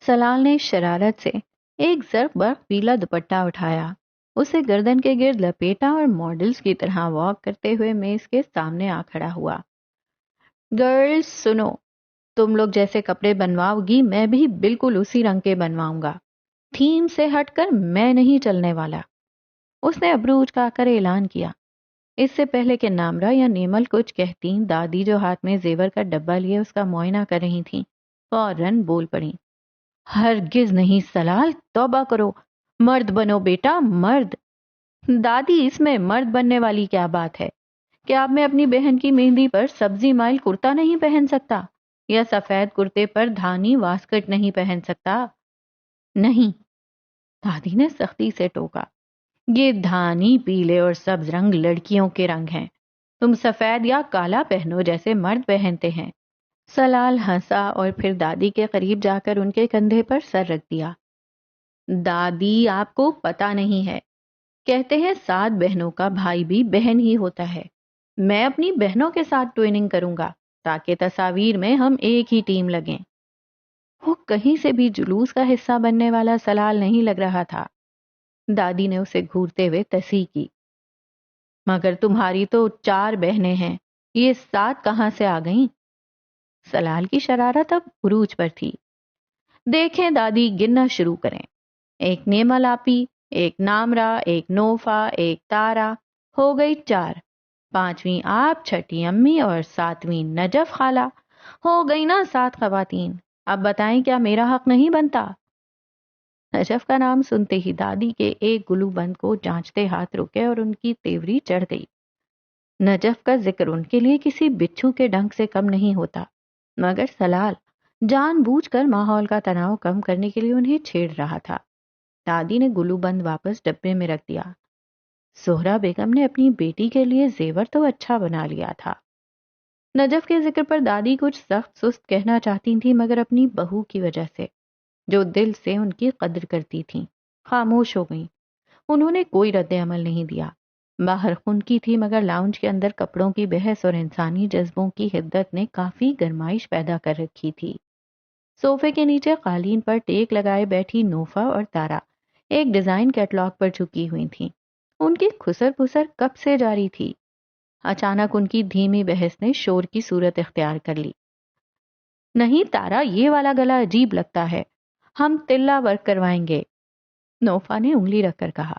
سلال نے شرارت سے ایک زرق برق پیلا دوپٹہ اٹھایا، اسے گردن کے گرد لپیٹا اور ماڈلز کی طرح واک کرتے ہوئے میز کے سامنے آ کھڑا ہوا۔ گرلز سنو، تم لوگ جیسے کپڑے بنواؤ گی میں بھی بالکل اسی رنگ کے بنواؤں گا۔ تھیم سے ہٹ کر میں نہیں چلنے والا۔ اس نے ابرو اچکا کر اعلان کیا۔ اس سے پہلے کہ نامرا یا نیمل کچھ کہتیں، دادی جو ہاتھ میں زیور کا ڈبہ لیے اس کا معائنہ کر رہی تھیں فوراً بول پڑیں۔ ہرگز نہیں سلال، توبہ کرو، مرد بنو بیٹا، مرد۔ دادی اس میں مرد بننے والی کیا بات ہے؟ کیا اب میں اپنی بہن کی مہندی پر سبزی مائل کرتا نہیں پہن سکتا یا سفید کرتے پر دھانی واسکٹ نہیں پہن سکتا؟ نہیں، دادی نے سختی سے ٹوکا، یہ دھانی پیلے اور سبز رنگ لڑکیوں کے رنگ ہیں، تم سفید یا کالا پہنو جیسے مرد پہنتے ہیں۔ سلال ہنسا اور پھر دادی کے قریب جا کر ان کے کندھے پر سر رکھ دیا۔ دادی آپ کو پتہ نہیں ہے، کہتے ہیں 7 بہنوں کا بھائی بھی بہن ہی ہوتا ہے۔ میں اپنی بہنوں کے ساتھ ٹوئننگ کروں گا تاکہ تصاویر میں ہم ایک ہی ٹیم لگیں۔ وہ کہیں سے بھی جلوس کا حصہ بننے والا سلال نہیں لگ رہا تھا۔ دادی نے اسے گھورتے ہوئے تصحیح کی، مگر تمہاری تو 4 بہنیں ہیں، یہ 7 کہاں سے آ گئیں؟ سلال کی شرارت اب عروج پر تھی۔ دیکھیں دادی، گننا شروع کریں۔ ایک نیمل آپی، ایک نامرا، ایک نوفا، ایک تارا، ہو گئی 4۔ 5ویں آپ، 6ٹھی امی اور 7ویں نجف خالہ، ہو گئی نا 7 خواتین۔ اب بتائیں کیا میرا حق نہیں بنتا؟ نجف کا نام سنتے ہی دادی کے ایک گلو بند کو جانچتے ہاتھ رکے اور ان کی تیوری چڑھ گئی۔ نجف کا ذکر ان کے لیے کسی بچھو کے ڈنک سے کم نہیں ہوتا، مگر سلال جان بوجھ کر ماحول کا تناؤ کم کرنے کے لیے انہیں چھیڑ رہا تھا۔ دادی نے گلو بند واپس ڈبے میں رکھ دیا۔ زہرا بیگم نے اپنی بیٹی کے لیے زیور تو اچھا بنا لیا تھا۔ نجف کے ذکر پر دادی کچھ سخت سست کہنا چاہتی تھیں، مگر اپنی بہو کی وجہ سے جو دل سے ان کی قدر کرتی تھیں خاموش ہو گئیں۔ انہوں نے کوئی رد عمل نہیں دیا۔ باہر خنکی تھی، مگر لاؤنج کے اندر کپڑوں کی بحث اور انسانی جذبوں کی حدت نے کافی گرمائش پیدا کر رکھی تھی۔ صوفے کے نیچے قالین پر ٹیک لگائے بیٹھی نوفا اور تارا ایک ڈیزائن کیٹلاگ پر جھکی ہوئی تھیں۔ ان کی خسر پسر کب سے جاری تھی۔ اچانک ان کی دھیمی بحث نے شور کی صورت اختیار کر لی۔ نہیں تارا، یہ والا گلا عجیب لگتا ہے، ہم تلا ورک کروائیں گے۔ نوفا نے انگلی رکھ کر کہا۔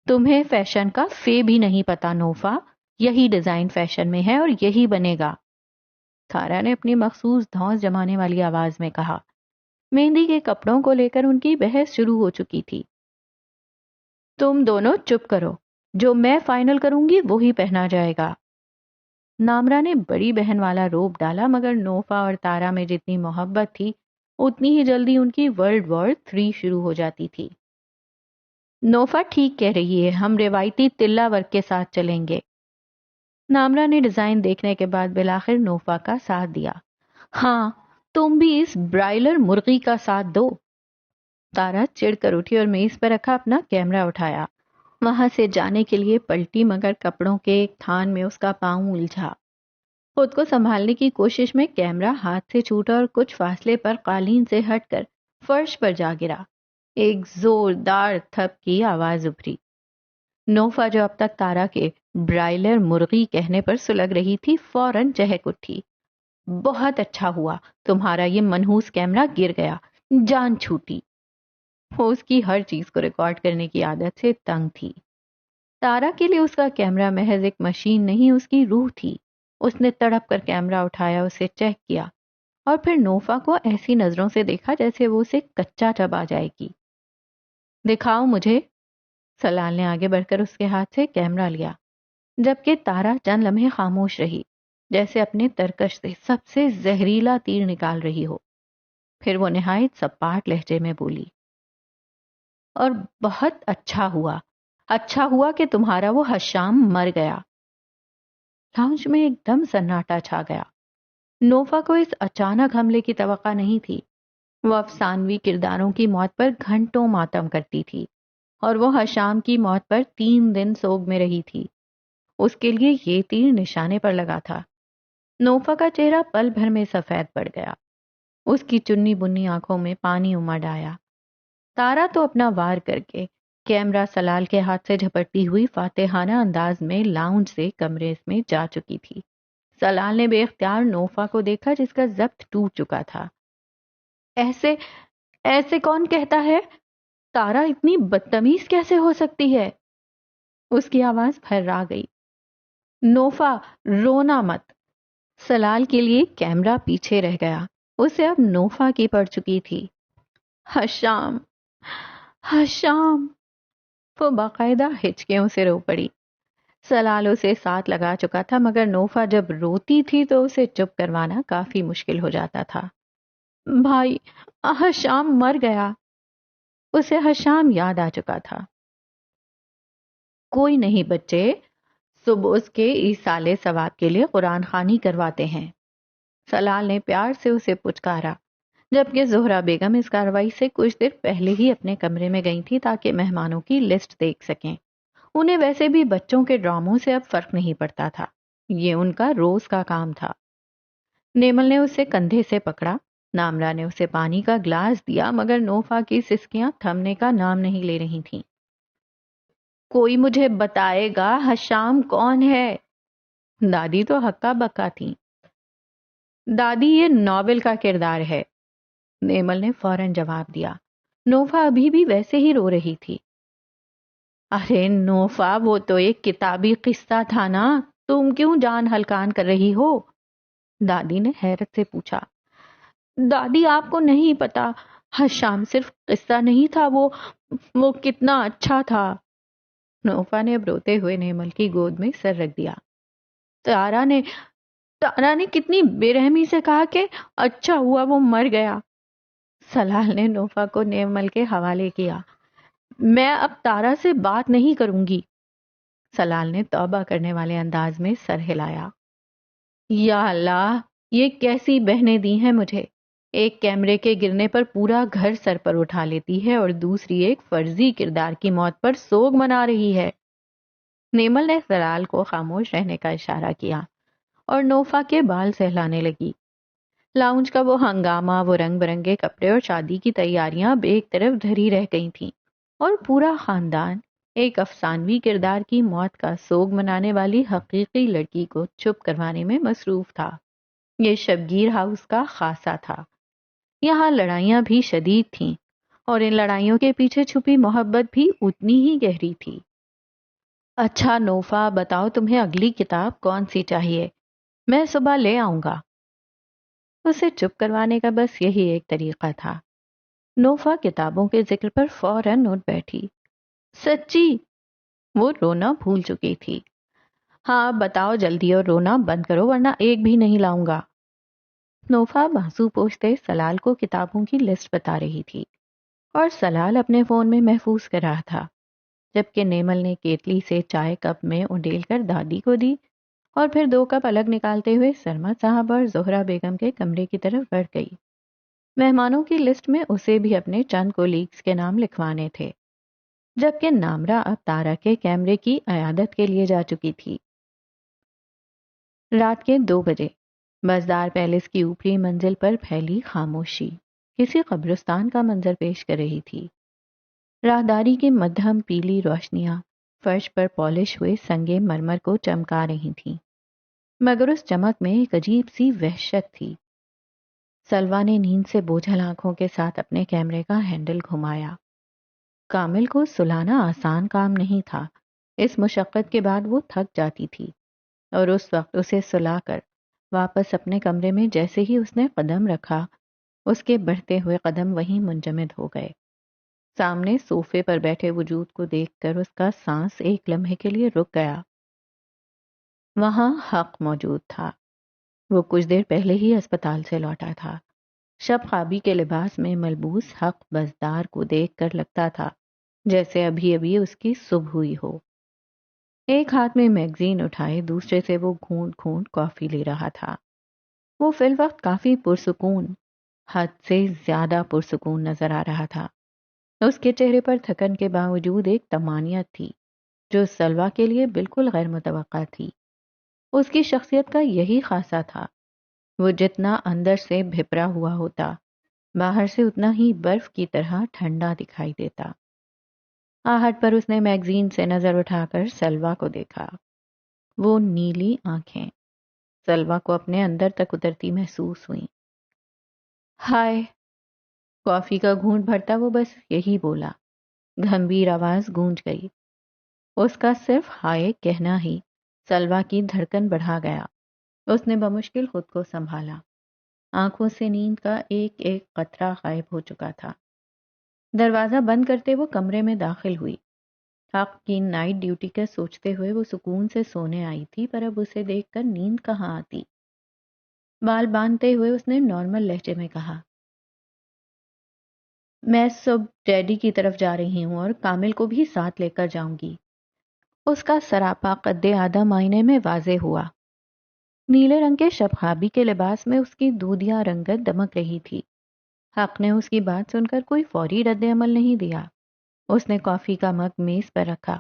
تمہیں فیشن کا فے بھی نہیں پتا نوفا، یہی ڈیزائن فیشن میں ہے اور یہی بنے گا۔ تارا نے اپنی مخصوص دھونس جمانے والی آواز میں کہا۔ مہندی کے کپڑوں کو لے کر ان کی بحث شروع ہو چکی تھی۔ تم دونوں چپ کرو، جو میں فائنل کروں گی وہی پہنا جائے گا۔ نامرا نے بڑی بہن والا روب ڈالا، مگر نوفا اور تارا میں جتنی محبت تھی اتنی ہی جلدی ان کی ورلڈ وار 3 شروع ہو جاتی تھی۔ نوفا ٹھیک کہہ رہی ہے، ہم روایتی تلا ورک کے ساتھ چلیں گے۔ نامرا نے ڈیزائن دیکھنے کے بعد بالآخر نوفا کا ساتھ دیا۔ ہاں، تم بھی اس برائلر مرغی کا ساتھ دو۔ تارا چڑ کر اٹھی اور میز پر رکھا اپنا کیمرہ اٹھایا۔ وہاں سے جانے کے لیے پلٹی مگر کپڑوں کے ایک تھان میں اس کا پاؤں الجھا۔ خود کو سنبھالنے کی کوشش میں کیمرہ ہاتھ سے چھوٹا اور کچھ فاصلے پر قالین سے ہٹ کر فرش پر جا گرا۔ ایک زوردار تھپ کی آواز ابھری۔ نوفا جو اب تک تارا کے برائلر مرغی کہنے پر سلگ رہی تھی فوراً چہک اٹھی۔ بہت اچھا ہوا تمہارا یہ منحوس کیمرہ گر گیا، جان چھوٹی۔ وہ اس کی ہر چیز کو ریکارڈ کرنے کی عادت سے تنگ تھی۔ تارا کے لیے اس کا کیمرہ محض ایک مشین نہیں، اس کی روح تھی۔ اس نے تڑپ کر کیمرہ اٹھایا، اسے چیک کیا اور پھر نوفا کو ایسی نظروں سے دیکھا جیسے وہ اسے کچا چبا جائے گی۔ دکھاؤ مجھے۔ سلال نے آگے بڑھ کر اس کے ہاتھ سے کیمرہ لیا، جبکہ تارا چند لمحے خاموش رہی، جیسے اپنے ترکش سے سب سے زہریلا تیر نکال رہی ہو۔ پھر وہ نہایت سپاٹ لہجے میں بولی، اور بہت اچھا ہوا کہ تمہارا وہ حشام مر گیا۔ لاؤنج میں ایک دم سناٹا چھا گیا۔ نوفا کو اس اچانک حملے کی توقع نہیں تھی۔ وہ افسانوی کرداروں کی موت پر گھنٹوں ماتم کرتی تھی اور وہ حشام کی موت پر 3 دن سوگ میں رہی تھی۔ اس کے لیے یہ تیر نشانے پر لگا تھا۔ نوفا کا چہرہ پل بھر میں سفید پڑ گیا۔ اس کی چنی بنی آنکھوں میں پانی امڑ آیا۔ تارا تو اپنا وار کر کے کیمرہ سلال کے ہاتھ سے جھپٹتی ہوئی فاتحانہ انداز میں لاؤنج سے کمرے میں جا چکی تھی۔ سلال نے بے اختیار نوفا کو دیکھا جس کا ضبط ٹوٹ چکا تھا۔ ایسے کون کہتا ہے؟ تارا اتنی بدتمیز کیسے ہو سکتی ہے؟ اس کی آواز پھرا گئی۔ نوفا رونا مت۔ سلال کے لیے کیمرہ پیچھے رہ گیا۔ اسے اب نوفا کی پڑ چکی تھی۔ حشام، وہ باقاعدہ ہچکیوں سے رو پڑی۔ سلال اسے ساتھ لگا چکا تھا، مگر نوفا جب روتی تھی تو اسے چپ کروانا کافی مشکل ہو جاتا تھا۔ بھائی، حشام مر گیا۔ اسے حشام یاد آ چکا تھا۔ کوئی نہیں بچے، صبح اس کے ایصال ثواب کے لیے قرآن خوانی کرواتے ہیں۔ سلال نے پیار سے اسے پچکارا، جبکہ زہرا بیگم اس کارروائی سے کچھ دیر پہلے ہی اپنے کمرے میں گئی تھی تاکہ مہمانوں کی لسٹ دیکھ سکیں۔ انہیں ویسے بھی بچوں کے ڈراموں سے اب فرق نہیں پڑتا تھا، یہ ان کا روز کا کام تھا۔ نیمل نے اسے کندھے سے پکڑا، نامرا نے اسے پانی کا گلاس دیا، مگر نوفا کی سسکیاں تھمنے کا نام نہیں لے رہی تھیں۔ کوئی مجھے بتائے گا حشام کون ہے؟ دادی تو ہکا بکا تھیں۔ دادی، یہ ناول کا کردار ہے، نیمل نے فوراً جواب دیا۔ نوفا ابھی بھی ویسے ہی رو رہی تھی۔ ارے نوفا، وہ تو ایک کتابی قصہ تھا نا، تم کیوں جان ہلکان کر رہی ہو؟ دادی نے حیرت سے پوچھا۔ دادی، آپ کو نہیں پتا، حشام صرف قصہ نہیں تھا، وہ کتنا اچھا تھا۔ نوفا نے اب روتے ہوئے نیمل کی گود میں سر رکھ دیا۔ تارا نے کتنی بے رحمی سے کہا کہ اچھا ہوا وہ مر گیا۔ سلال نے نوفا کو نیمل کے حوالے کیا۔ میں اب تارا سے بات نہیں کروں گی۔ سلال نے توبہ کرنے والے انداز میں سر ہلایا۔ یا اللہ، یہ کیسی بہنیں دی ہیں مجھے! ایک کیمرے کے گرنے پر پورا گھر سر پر اٹھا لیتی ہے اور دوسری ایک فرضی کردار کی موت پر سوگ منا رہی ہے۔ نیمل نے سلال کو خاموش رہنے کا اشارہ کیا اور نوفا کے بال سہلانے لگی۔ لاؤنج کا وہ ہنگامہ، وہ رنگ برنگے کپڑے اور شادی کی تیاریاں اب ایک طرف دھری رہ گئی تھیں، اور پورا خاندان ایک افسانوی کردار کی موت کا سوگ منانے والی حقیقی لڑکی کو چپ کروانے میں مصروف تھا۔ یہ شبگیر ہاؤس کا خاصہ تھا۔ یہاں لڑائیاں بھی شدید تھیں، اور ان لڑائیوں کے پیچھے چھپی محبت بھی اتنی ہی گہری تھی۔ اچھا نوفا، بتاؤ تمہیں اگلی کتاب کون سی چاہیے؟ میں صبح لے آؤں گا۔ اسے چپ کروانے کا بس یہی ایک طریقہ تھا۔ نوفا کتابوں کے ذکر پر فوراً اٹھ بیٹھی۔ سچی؟ وہ رونا بھول چکی تھی۔ ہاں بتاؤ جلدی، اور رونا بند کرو ورنہ ایک بھی نہیں لاؤں گا۔ نوفا بازو پوچھتے سلال کو کتابوں کی لسٹ بتا رہی تھی، اور سلال اپنے فون میں محفوظ کر رہا تھا، جبکہ نیمل نے کیتلی سے چائے کپ میں انڈیل کر دادی کو دی اور پھر 2 کپ الگ نکالتے ہوئے سرمد صاحب اور زہرا بیگم کے کمرے کی طرف بڑھ گئی۔ مہمانوں کی لسٹ میں اسے بھی اپنے چند کولیگز کے نام لکھوانے تھے۔ جبکہ نامرا اب تارا کے کیمرے کی عیادت کے لیے جا چکی تھی۔ رات کے 2 بجے بزدار پیلس کی اوپری منزل پر پھیلی خاموشی کسی قبرستان کا منظر پیش کر رہی تھی۔ راہداری کی مدھم پیلی روشنیاں فرش پر پالش ہوئے سنگے مرمر کو چمکا رہی تھیں، مگر اس چمک میں ایک عجیب سی وحشت تھی۔ سلوا نے نیند سے بوجھل آنکھوں کے ساتھ اپنے کیمرے کا ہینڈل گھمایا۔ کامل کو سلانا آسان کام نہیں تھا، اس مشقت کے بعد وہ تھک جاتی تھی، اور اس وقت اسے سلا کر واپس اپنے کمرے میں جیسے ہی اس نے قدم رکھا، اس کے بڑھتے ہوئے قدم وہیں منجمد ہو گئے۔ سامنے صوفے پر بیٹھے وجود کو دیکھ کر اس کا سانس ایک لمحے کے لیے رک گیا۔ وہاں حق موجود تھا۔ وہ کچھ دیر پہلے ہی اسپتال سے لوٹا تھا۔ شب خوابی کے لباس میں ملبوس حق بزدار کو دیکھ کر لگتا تھا جیسے ابھی ابھی اس کی صبح ہوئی ہو۔ ایک ہاتھ میں میگزین اٹھائے دوسرے سے وہ گھونٹ گھونٹ کافی لے رہا تھا۔ وہ فی الوقت کافی پرسکون، حد سے زیادہ پرسکون نظر آ رہا تھا۔ اس کے چہرے پر تھکن کے باوجود ایک طمانینت تھی جو سلوا کے لیے بالکل غیر متوقع تھی۔ اس کی شخصیت کا یہی خاصہ تھا، وہ جتنا اندر سے بھپرا ہوا ہوتا، باہر سے اتنا ہی برف کی طرح ٹھنڈا دکھائی دیتا۔ آہٹ پر اس نے میگزین سے نظر اٹھا کر سلوا کو دیکھا۔ وہ نیلی آنکھیں سلوا کو اپنے اندر تک اترتی محسوس ہوئیں۔ ہائے! کافی کا گھونٹ بھرتا وہ بس یہی بولا۔ گھمبیر آواز گونج گئی۔ اس کا صرف ہائے کہنا ہی سلوا کی دھڑکن بڑھا گیا۔ اس نے بمشکل خود کو سنبھالا۔ آنکھوں سے نیند کا ایک ایک قطرہ غائب ہو چکا تھا۔ دروازہ بند کرتے وہ کمرے میں داخل ہوئی۔ حق کی نائٹ ڈیوٹی کا سوچتے ہوئے وہ سکون سے سونے آئی تھی، پر اب اسے دیکھ کر نیند کہاں آتی۔ بال باندھتے ہوئے اس نے نارمل لہجے میں کہا، میں صبح ڈیڈی کی طرف جا رہی ہوں اور کامل کو بھی ساتھ لے کر جاؤں گی۔ اس کا سراپا قد آدم آئینے میں واضح ہوا۔ نیلے رنگ کے شب خوابی کے لباس میں اس کی دودھیا رنگت دمک رہی تھی۔ حق نے اس کی بات سن کر کوئی فوری رد عمل نہیں دیا۔ اس نے کافی کا مگ میز پر رکھا۔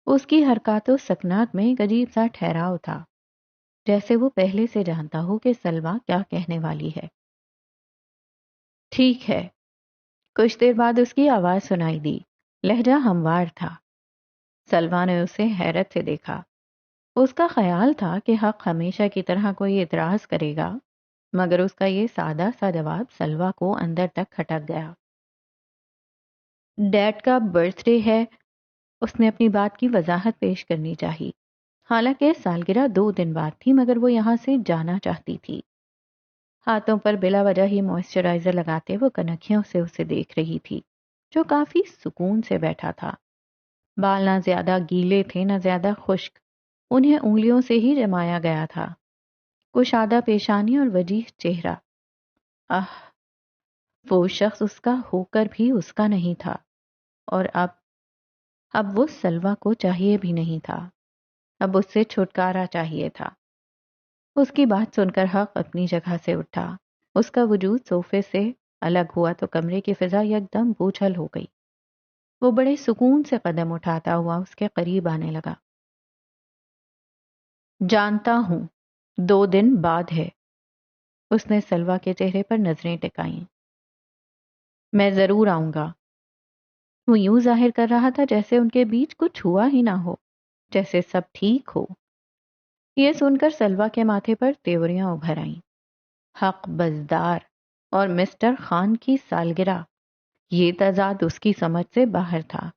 اس کی حرکات و سکنات میں ایک عجیب سا ٹھہراؤ تھا، جیسے وہ پہلے سے جانتا ہو کہ سلوا کیا کہنے والی ہے۔ ٹھیک ہے۔ کچھ دیر بعد اس کی آواز سنائی دی، لہجہ ہموار تھا۔ سلوا نے اسے حیرت سے دیکھا۔ اس کا خیال تھا کہ حق ہمیشہ کی طرح کوئی اعتراض کرے گا، مگر اس کا یہ سادہ سا جواب سلوا کو اندر تک کھٹک گیا۔ ڈیڈ کا برتھ ڈے ہے، اس نے اپنی بات کی وضاحت پیش کرنی چاہی۔ حالانکہ سالگرہ 2 دن بعد تھی، مگر وہ یہاں سے جانا چاہتی تھی۔ ہاتھوں پر بلا وجہ ہی موئسچرائزر لگاتے وہ کنکھیوں سے اسے دیکھ رہی تھی، جو کافی سکون سے بیٹھا تھا۔ بال نہ زیادہ گیلے تھے نہ زیادہ خشک، انہیں انگلیوں سے ہی جمایا گیا تھا۔ کشادہ پیشانی اور وجیح چہرہ۔ وہ شخص اس کا ہو کر بھی اس کا نہیں تھا، اور اب وہ سلوا کو چاہیے بھی نہیں تھا۔ اب اس سے چھٹکارا چاہیے تھا۔ اس کی بات سن کر حق اپنی جگہ سے اٹھا۔ اس کا وجود صوفے سے الگ ہوا تو کمرے کی فضا یکدم بوجھل ہو گئی۔ وہ بڑے سکون سے قدم اٹھاتا ہوا اس کے قریب آنے لگا۔ جانتا ہوں 2 دن بعد ہے۔ اس نے سلوا کے چہرے پر نظریں ٹکائیں۔ میں ضرور آؤں گا۔ وہ یوں ظاہر کر رہا تھا جیسے ان کے بیچ کچھ ہوا ہی نہ ہو، جیسے سب ٹھیک ہو۔ یہ سن کر سلوا کے ماتھے پر تیوریاں ابھر آئیں۔ حق بزدار اور مسٹر خان کی سالگرہ، یہ تضاد اس کی سمجھ سے باہر تھا۔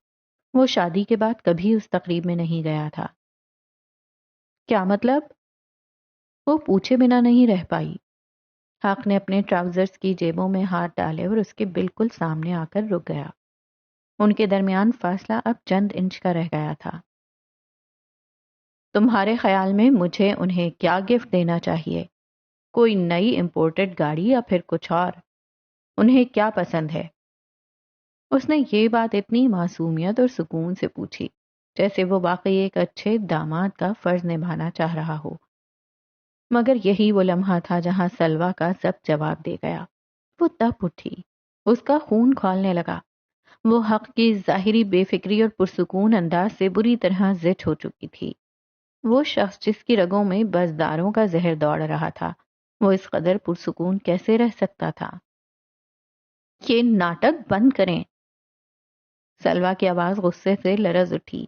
وہ شادی کے بعد کبھی اس تقریب میں نہیں گیا تھا۔ کیا مطلب؟ وہ پوچھے بنا نہیں رہ پائی۔ حق نے اپنے ٹراؤزرز کی جیبوں میں ہاتھ ڈالے اور اس کے بالکل سامنے آ کر رک گیا۔ ان کے درمیان فاصلہ اب چند انچ کا رہ گیا تھا۔ تمہارے خیال میں مجھے انہیں کیا گفٹ دینا چاہیے؟ کوئی نئی امپورٹڈ گاڑی یا پھر کچھ اور؟ انہیں کیا پسند ہے؟ اس نے یہ بات اتنی معصومیت اور سکون سے پوچھی جیسے وہ واقعی ایک اچھے داماد کا فرض نبھانا چاہ رہا ہو۔ مگر یہی وہ لمحہ تھا جہاں سلوا کا سب جواب دے گیا۔ وہ تپ اٹھی، اس کا خون کھولنے لگا۔ وہ حق کی ظاہری بے فکری اور پرسکون انداز سے بری طرح زٹ ہو چکی تھی۔ وہ شخص جس کی رگوں میں بزداروں کا زہر دوڑ رہا تھا، وہ اس قدر پرسکون کیسے رہ سکتا تھا؟ یہ ناٹک بند کریں! سلویٰ کی آواز غصے سے لرز اٹھی۔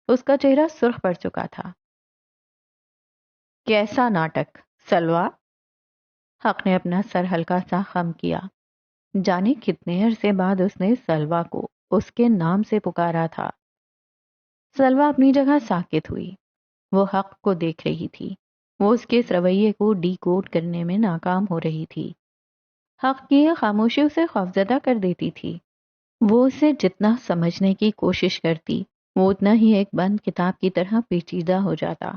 اس کا چہرہ سرخ پڑ چکا تھا۔ کیسا ناٹک سلویٰ؟ حق نے اپنا سر ہلکا سا خم کیا۔ جانے کتنے عرصے بعد اس نے سلویٰ کو اس کے نام سے پکارا تھا۔ سلویٰ اپنی جگہ ساکت ہوئی۔ وہ حق کو دیکھ رہی تھی۔ وہ اس کے اس رویے کو ڈی کوڈ کرنے میں ناکام ہو رہی تھی۔ حق کی یہ خاموشی اسے خوفزدہ کر دیتی تھی۔ وہ اسے جتنا سمجھنے کی کوشش کرتی، وہ اتنا ہی ایک بند کتاب کی طرح پیچیدہ ہو جاتا۔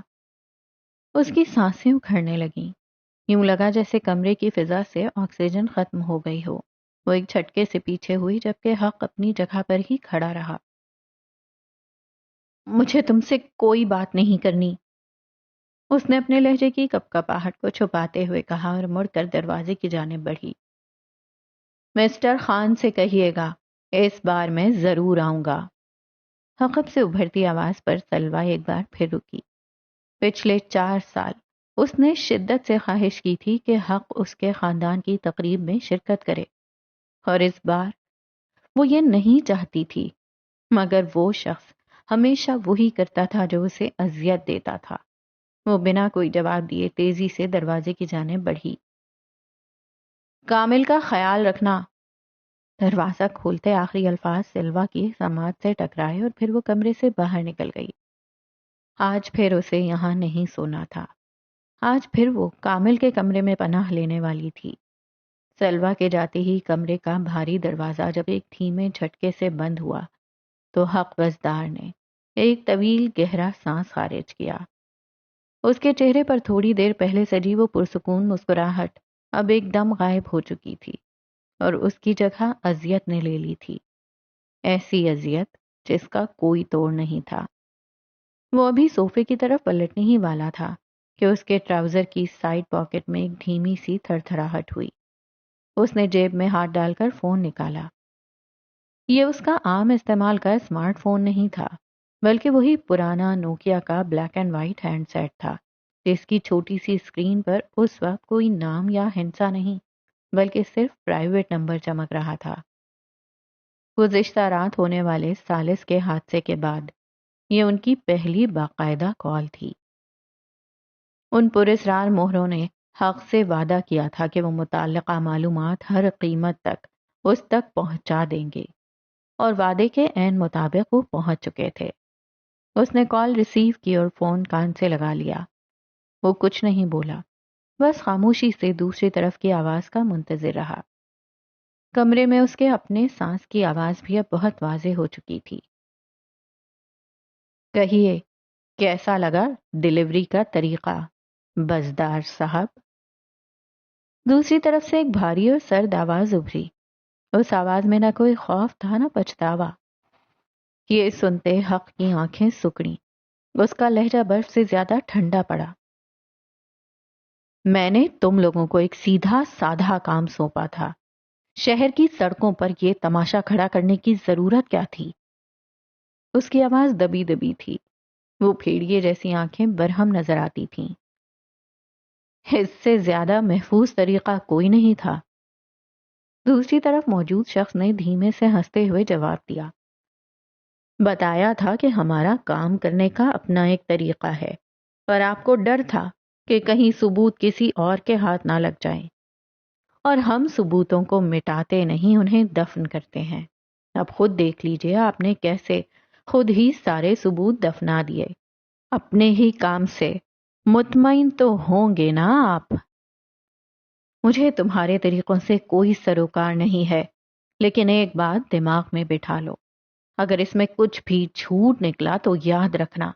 اس کی سانسیں اکھڑنے لگیں۔ یوں لگا جیسے کمرے کی فضا سے آکسیجن ختم ہو گئی ہو۔ وہ ایک جھٹکے سے پیچھے ہوئی جبکہ حق اپنی جگہ پر ہی کھڑا رہا۔ مجھے تم سے کوئی بات نہیں کرنی، اس نے اپنے لہجے کی کپکپاہٹ کو چھپاتے ہوئے کہا اور مڑ کر دروازے کی جانب بڑھی۔ مسٹر خان سے کہیے گا اس بار میں ضرور آؤں گا۔ حقب سے ابھرتی آواز پر سلویٰ ایک بار پھر رکی۔ پچھلے 4 سال اس نے شدت سے خواہش کی تھی کہ حق اس کے خاندان کی تقریب میں شرکت کرے، اور اس بار وہ یہ نہیں چاہتی تھی، مگر وہ شخص ہمیشہ وہی کرتا تھا جو اسے اذیت دیتا تھا۔ وہ بنا کوئی جواب دیے تیزی سے دروازے کی جانب بڑھی۔ کامل کا خیال رکھنا۔ دروازہ کھولتے آخری الفاظ سلویٰ کی سماعت سے ٹکرائے اور پھر وہ کمرے سے باہر نکل گئی۔ آج پھر اسے یہاں نہیں سونا تھا۔ آج پھر وہ کامل کے کمرے میں پناہ لینے والی تھی۔ سلویٰ کے جاتے ہی کمرے کا بھاری دروازہ جب ایک دھیمے جھٹکے سے بند ہوا تو حق وزدار نے ایک طویل گہرا سانس خارج کیا۔ اس کے چہرے پر تھوڑی دیر پہلے سجی وہ پرسکون مسکراہٹ اب ایک دم غائب ہو چکی تھی، اور اس کی جگہ اذیت نے لے لی تھی، ایسی اذیت جس کا کوئی توڑ نہیں تھا۔ وہ ابھی صوفے کی طرف پلٹنے ہی والا تھا کہ اس کے ٹراؤزر کی سائڈ پاکٹ میں ایک دھیمی سی تھر تھراہٹ ہوئی۔ اس نے جیب میں ہاتھ ڈال کر فون نکالا۔ یہ اس کا عام استعمال کا اسمارٹ فون نہیں تھا، بلکہ وہی پرانا نوکیا کا black and white handset تھا، جس کی چھوٹی سی اسکرین پر اس وقت کوئی نام یا ہندسہ نہیں، بلکہ صرف پرائیویٹ نمبر چمک رہا تھا۔ گزشتہ رات ہونے والے ثالث کے حادثے کے بعد یہ ان کی پہلی باقاعدہ کال تھی۔ ان پراسرار مہروں نے حق سے وعدہ کیا تھا کہ وہ متعلقہ معلومات ہر قیمت تک اس تک پہنچا دیں گے، اور وعدے کے عین مطابق وہ پہنچ چکے تھے۔ اس نے کال ریسیو کی اور فون کان سے لگا لیا۔ وہ کچھ نہیں بولا، بس خاموشی سے دوسری طرف کی آواز کا منتظر رہا۔ کمرے میں اس کے اپنے سانس کی آواز بھی اب بہت واضح ہو چکی تھی۔ کہیے، کیسا لگا ڈیلیوری کا طریقہ بزدار صاحب؟ دوسری طرف سے ایک بھاری اور سرد آواز ابھری۔ اس آواز میں نہ کوئی خوف تھا نہ پچھتاوا۔ یہ سنتے حق کی آنکھیں سکڑیں۔ اس کا لہجہ برف سے زیادہ ٹھنڈا پڑا۔ میں نے تم لوگوں کو ایک سیدھا سادھا کام سونپا تھا۔ شہر کی سڑکوں پر یہ تماشا کھڑا کرنے کی ضرورت کیا تھی؟ اس کی آواز دبی دبی تھی۔ وہ پھیڑیے جیسی آنکھیں برہم نظر آتی تھیں۔ اس سے زیادہ محفوظ طریقہ کوئی نہیں تھا۔ دوسری طرف موجود شخص نے دھیمے سے ہنستے ہوئے جواب دیا۔ بتایا تھا کہ ہمارا کام کرنے کا اپنا ایک طریقہ ہے، پر آپ کو ڈر تھا کہ کہیں ثبوت کسی اور کے ہاتھ نہ لگ جائیں، اور ہم ثبوتوں کو مٹاتے نہیں، انہیں دفن کرتے ہیں۔ اب خود دیکھ لیجئے آپ نے کیسے خود ہی سارے ثبوت دفنا دیے، اپنے ہی کام سے۔ مطمئن تو ہوں گے نا آپ؟ مجھے تمہارے طریقوں سے کوئی سروکار نہیں ہے، لیکن ایک بات دماغ میں بٹھا لو، اگر اس میں کچھ بھی جھوٹ نکلا تو یاد رکھنا۔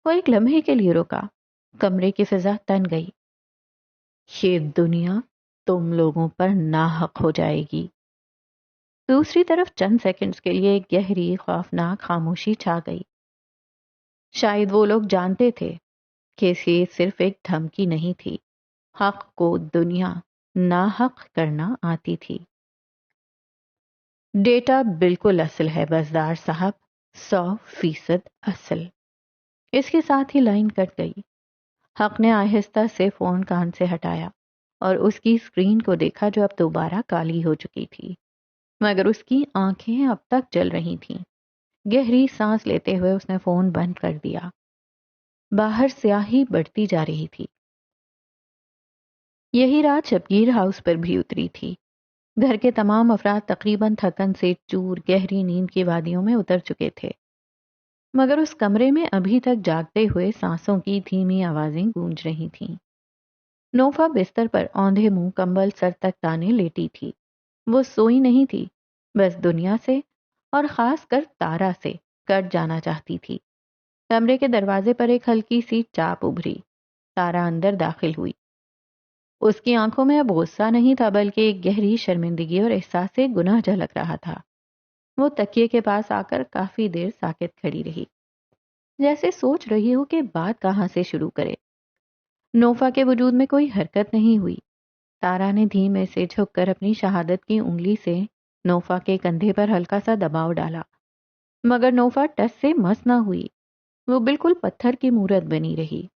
وہ ایک لمحے کے لیے رکا۔ کمرے کی فضا تن گئی۔ یہ دنیا تم لوگوں پر ناحق ہو جائے گی۔ دوسری طرف چند سیکنڈز کے لیے ایک گہری خوفناک خاموشی چھا گئی۔ شاید وہ لوگ جانتے تھے کہ یہ صرف ایک دھمکی نہیں تھی، حق کو دنیا ناحق کرنا آتی تھی۔ ڈیٹا بالکل اصل ہے بزدار صاحب، 100% اصل۔ اس کے ساتھ ہی لائن کٹ گئی۔ حق نے آہستہ سے فون کان سے ہٹایا اور اس کی اسکرین کو دیکھا جو اب دوبارہ کالی ہو چکی تھی، مگر اس کی آنکھیں اب تک جل رہی تھیں۔ گہری سانس لیتے ہوئے اس نے فون بند کر دیا۔ باہر سیاہی بڑھتی جا رہی تھی۔ یہی رات شبگیر ہاؤس پر بھی اتری تھی۔ گھر کے تمام افراد تقریباً تھکن سے چور گہری نیند کی وادیوں میں اتر چکے تھے، مگر اس کمرے میں ابھی تک جاگتے ہوئے سانسوں کی دھیمی آوازیں گونج رہی تھیں۔ نوفا بستر پر اوندھے منہ کمبل سر تک تانے لیٹی تھی۔ وہ سوئی نہیں تھی، بس دنیا سے اور خاص کر تارا سے کٹ جانا چاہتی تھی۔ کمرے کے دروازے پر ایک ہلکی سی چاپ ابھری۔ تارا اندر داخل ہوئی۔ اس کی آنکھوں میں اب غصہ نہیں تھا، بلکہ ایک گہری شرمندگی اور احساس گناہ جھلک رہا تھا۔ وہ تکیے کے پاس آ کر کافی دیر ساکت کھڑی رہی، جیسے سوچ رہی ہو کہ بات کہاں سے شروع کرے۔ نوفا کے وجود میں کوئی حرکت نہیں ہوئی۔ تارا نے دھیمے سے جھک کر اپنی شہادت کی انگلی سے نوفا کے کندھے پر ہلکا سا دباؤ ڈالا، مگر نوفا ٹس سے مس نہ ہوئی۔ وہ بالکل پتھر کی مورت بنی رہی۔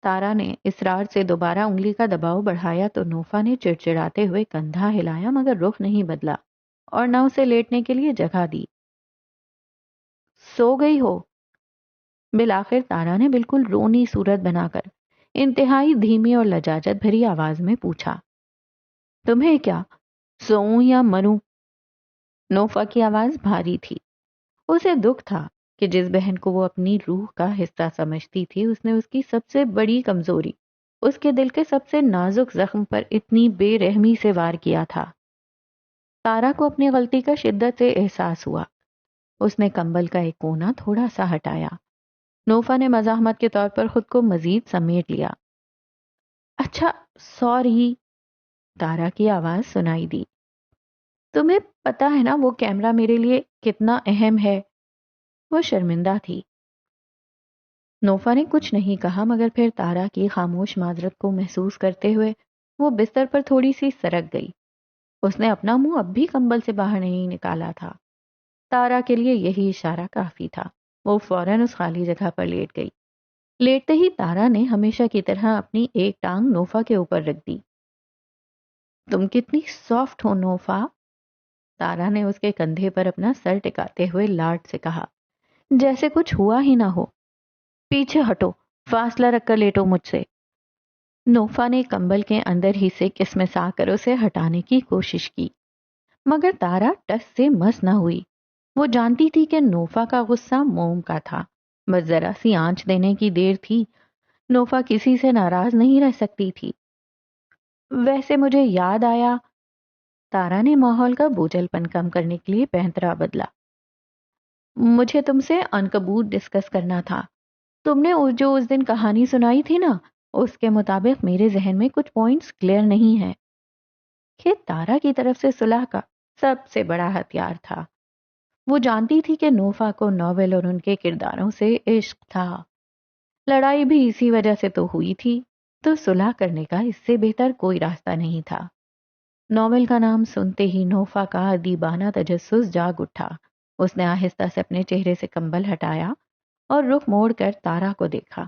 تارا نے اصرار سے دوبارہ انگلی کا دباؤ بڑھایا تو نوفا نے چڑچڑاتے ہوئے کندھا ہلایا، مگر رخ نہیں بدلا اور نہ اسے لیٹنے کے لیے جگہ دی۔ سو گئی ہو؟ بالآخر تارا نے بالکل رونی صورت بنا کر انتہائی دھیمی اور لجاجت بھری آواز میں پوچھا۔ تمہیں کیا، سوؤں یا مروں؟ نوفا کی آواز بھاری تھی۔ اسے دکھ تھا کہ جس بہن کو وہ اپنی روح کا حصہ سمجھتی تھی، اس نے اس کی سب سے بڑی کمزوری، اس کے دل کے سب سے نازک زخم پر اتنی بے رحمی سے وار کیا تھا۔ تارا کو اپنی غلطی کا شدت سے احساس ہوا۔ اس نے کمبل کا ایک کونا تھوڑا سا ہٹایا۔ نوفا نے مزاحمت کے طور پر خود کو مزید سمیٹ لیا۔ اچھا سوری، تارا کی آواز سنائی دی۔ تمہیں پتا ہے نا وہ کیمرہ میرے لیے کتنا اہم ہے؟ وہ شرمندہ تھی۔ نوفا نے کچھ نہیں کہا، مگر پھر تارا کی خاموش معذرت کو محسوس کرتے ہوئے وہ بستر پر تھوڑی سی سرک گئی۔ اس نے اپنا منہ اب بھی کمبل سے باہر نہیں نکالا تھا۔ تارا کے لیے یہی اشارہ کافی تھا۔ وہ فوراً اس خالی جگہ پر لیٹ گئی۔ لیٹتے ہی تارا نے ہمیشہ کی طرح اپنی ایک ٹانگ نوفا کے اوپر رکھ دی۔ تم کتنی سافٹ ہو نوفا، تارا نے اس کے کندھے پر اپنا سر ٹکاتے ہوئے لاڈ سے کہا، جیسے کچھ ہوا ہی نہ ہو۔ پیچھے ہٹو، فاصلہ رکھ کر لیٹو مجھ سے۔ نوفا نے کمبل کے اندر ہی سے کسمسا کر اسے ہٹانے کی کوشش کی، مگر تارا ٹس سے مس نہ ہوئی۔ وہ جانتی تھی کہ نوفا کا غصہ موم کا تھا، بس ذرا سی آنچ دینے کی دیر تھی۔ نوفا کسی سے ناراض نہیں رہ سکتی تھی۔ ویسے مجھے یاد آیا، تارا نے ماحول کا بوجھل پن کم کرنے کے لیے پہنترا بدلا، مجھے تم سے عنکبوت ڈسکس کرنا تھا۔ تم نے جو اس دن کہانی سنائی تھی نا، اس کے مطابق میرے ذہن میں کچھ پوائنٹس کلیئر نہیں ہیں۔ کہ تارا کی طرف سے صلح کا سب سے بڑا ہتھیار تھا۔ وہ جانتی تھی کہ نوفا کو ناول اور ان کے کرداروں سے عشق تھا۔ لڑائی بھی اسی وجہ سے تو ہوئی تھی، تو صلح کرنے کا اس سے بہتر کوئی راستہ نہیں تھا۔ ناول کا نام سنتے ہی نوفا کا ادیبانہ تجسس جاگ اٹھا۔ اس نے آہستہ سے اپنے چہرے سے کمبل ہٹایا اور رخ موڑ کر تارا کو دیکھا۔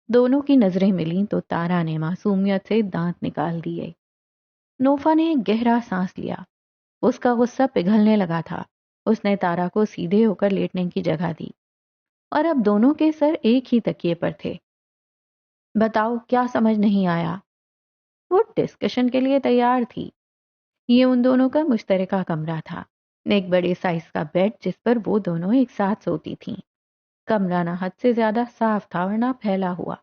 دونوں کی نظریں ملیں تو تارا نے معصومیت سے دانت نکال دیے۔ نوفا نے ایک گہرا سانس لیا۔ اس کا غصہ پگھلنے لگا تھا۔ اس نے تارا کو سیدھے ہو کر لیٹنے کی جگہ دی، اور اب دونوں کے سر ایک ہی تکیے پر تھے۔ بتاؤ کیا سمجھ نہیں آیا؟ وہ ڈسکشن کے لیے تیار تھی۔ یہ ان دونوں کا مشترکہ کمرہ تھا، ایک بڑے سائز کا بیڈ جس پر وہ دونوں ایک ساتھ سوتی تھیں۔ کمرہ نہ حد سے زیادہ صاف تھا اور نہ پھیلا ہوا۔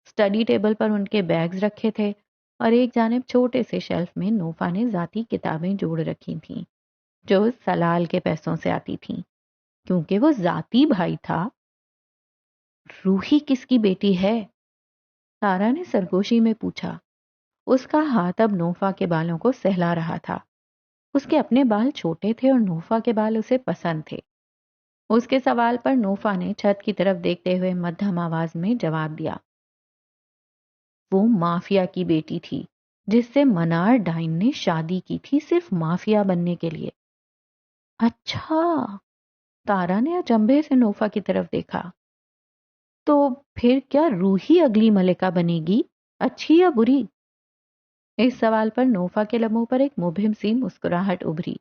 اسٹڈی ٹیبل پر ان کے بیگز رکھے تھے اور ایک جانب چھوٹے سے شیلف میں نوفا نے ذاتی کتابیں جوڑ رکھی تھیں، جو سلال کے پیسوں سے آتی تھیں، کیونکہ وہ ذاتی بھائی تھا۔ روحی کس کی بیٹی ہے؟ تارا نے سرگوشی میں پوچھا۔ اس کا ہاتھ اب نوفا کے بالوں کو سہلا رہا تھا۔ اس کے اپنے بال چھوٹے تھے اور نوفا کے بال اسے پسند تھے۔ اس کے سوال پر نوفا نے چھت کی طرف دیکھتے ہوئے مدھم آواز میں جواب دیا، وہ مافیا کی بیٹی تھی جس سے منار ڈائن نے شادی کی تھی، صرف مافیا بننے کے لیے۔ اچھا، تارا نے اچنبھے سے نوفا کی طرف دیکھا. تو پھر کیا روحی اگلی ملکہ بنے گی، اچھی یا بری؟ اس سوال پر نوفا کے لبوں پر ایک مبہم سی مسکراہٹ ابھری.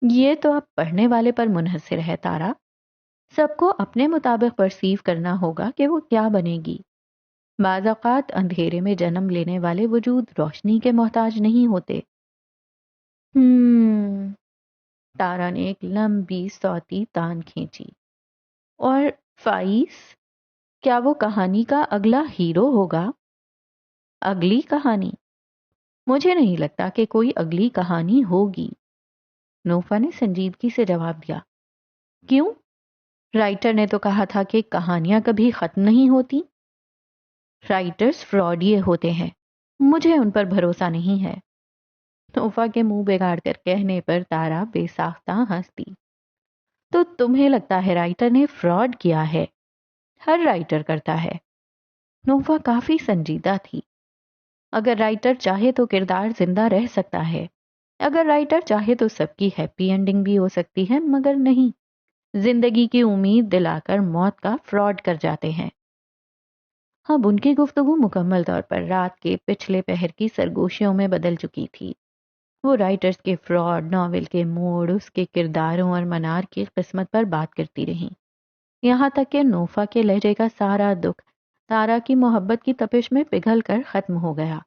یہ تو اب پڑھنے والے پر منحصر ہے تارا. سب کو اپنے مطابق پرسیو کرنا ہوگا کہ وہ کیا بنے گی. بعض اوقات اندھیرے میں جنم لینے والے وجود روشنی کے محتاج نہیں ہوتے. تارا نے ایک لمبی صوتی تان کھینچی. اور فائز، کیا وہ کہانی کا اگلا ہیرو ہوگا؟ اگلی کہانی؟ مجھے نہیں لگتا کہ کوئی اگلی کہانی ہوگی. نوفا نے سنجیدگی سے جواب دیا. کیوں؟ رائٹر نے تو کہا تھا کہ کہانیاں کبھی ختم نہیں ہوتی. رائٹرز فراڈیے ہوتے ہیں، مجھے ان پر بھروسہ نہیں ہے. نوفا کے منہ بگاڑ کر کہنے پر تارا بے ساختہ ہنس دی. تو تمہیں لگتا ہے رائٹر نے فراڈ کیا ہے؟ ہر رائٹر کرتا ہے. نوفا کافی سنجیدہ تھی. اگر رائٹر چاہے تو کردار زندہ رہ سکتا ہے. اگر رائٹر چاہے تو سب کی ہیپی اینڈنگ بھی ہو سکتی ہے، مگر نہیں. زندگی کی امید دلا کر موت کا فراڈ کر جاتے ہیں. اب ان کی گفتگو مکمل طور پر رات کے پچھلے پہر کی سرگوشیوں میں بدل چکی تھی. وہ رائٹرز کے فراڈ، ناول کے موڑ، اس کے کرداروں اور منار کی قسمت پر بات کرتی رہیں. یہاں تک کہ نوفا کے لہجے کا سارا دکھ تارا کی محبت کی تپش میں پگھل کر ختم ہو گیا.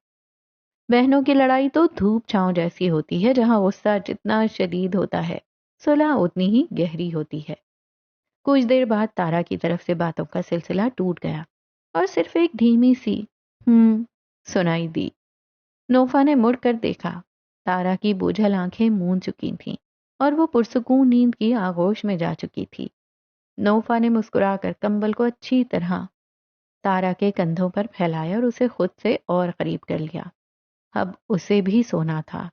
بہنوں کی لڑائی تو دھوپ چھاؤں جیسی ہوتی ہے، جہاں غصہ جتنا شدید ہوتا ہے صلح اتنی ہی گہری ہوتی ہے. کچھ دیر بعد تارا کی طرف سے باتوں کا سلسلہ ٹوٹ گیا اور صرف ایک دھیمی سی سنائی دی. نوفا نے مڑ کر دیکھا. تارا کی بوجھل آنکھیں مون چکی تھیں اور وہ پرسکون نیند کی آغوش میں جا چکی تھی. نوفا نے مسکرا کر کمبل کو اچھی طرح تارا کے کندھوں پر پھیلایا اور اسے خود سے اور قریب کر لیا. اب اسے بھی سونا تھا.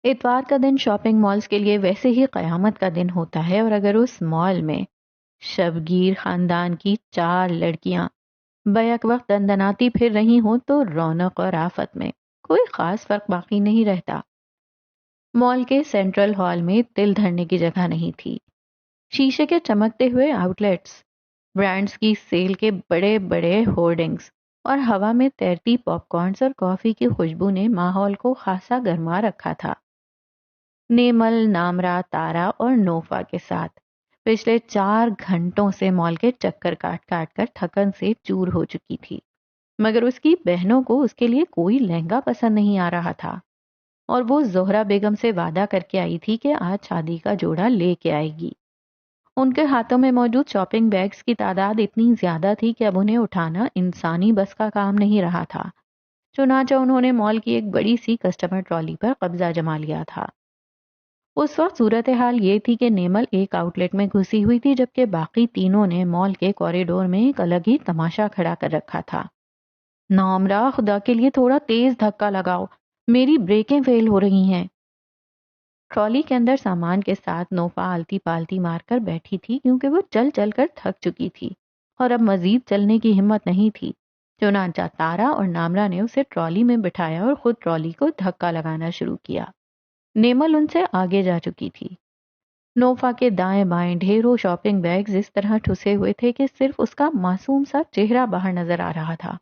اتوار کا دن شاپنگ مالز کے لیے ویسے ہی قیامت کا دن ہوتا ہے، اور اگر اس مال میں شبگیر خاندان کی 4 لڑکیاں بیک وقت دندناتی پھر رہی ہوں تو رونق اور آفت میں کوئی خاص فرق باقی نہیں رہتا. مال کے سینٹرل ہال میں تل دھرنے کی جگہ نہیں تھی. شیشے کے چمکتے ہوئے آؤٹ لیٹس، برانڈز کی سیل کے بڑے بڑے ہورڈنگز اور ہوا میں تیرتی پاپ کارنز اور کافی کی خوشبو نے ماحول کو خاصا گرما رکھا تھا. نیمل، نامرا، تارا اور نوفا کے ساتھ پچھلے 4 گھنٹوں سے مال کے چکر کاٹ کاٹ کر تھکن سے چور ہو چکی تھی، مگر اس کی بہنوں کو اس کے لیے کوئی لہنگا پسند نہیں آ رہا تھا، اور وہ زہرا بیگم سے وعدہ کر کے آئی تھی کہ آج شادی کا جوڑا لے کے آئے گی. ان کے ہاتھوں میں موجود شاپنگ بیگز کی تعداد اتنی زیادہ تھی کہ اب انہیں اٹھانا انسانی بس کا کام نہیں رہا تھا. چنانچہ انہوں نے مال کی ایک بڑی سی کسٹمر ٹرالی پر قبضہ جما لیا تھا. اس وقت صورتحال یہ تھی کہ نیمل ایک آؤٹ لیٹ میں گھسی ہوئی تھی، جبکہ باقی تینوں نے مال کے کوریڈور میں ایک الگ ہی تماشا کھڑا کر رکھا تھا. نامرا، خدا کے لیے تھوڑا تیز دھکا لگاؤ، میری بریکیں فیل ہو رہی ہیں. ٹرالی کے اندر سامان کے ساتھ نوفا آلتی پالتی مار کر بیٹھی تھی، کیونکہ وہ چل چل کر تھک چکی تھی اور اب مزید چلنے کی ہمت نہیں تھی. چنانچہ تارا اور نامرا نے اسے ٹرالی میں بٹھایا اور خود ٹرالی کو دھکا لگانا شروع کیا. نیمل ان سے آگے جا چکی تھی. نوفا کے دائیں بائیں ڈھیروں شاپنگ بیگز اس طرح ٹھسے ہوئے تھے کہ صرف اس کا معصوم سا چہرہ باہر نظر آ رہا تھا.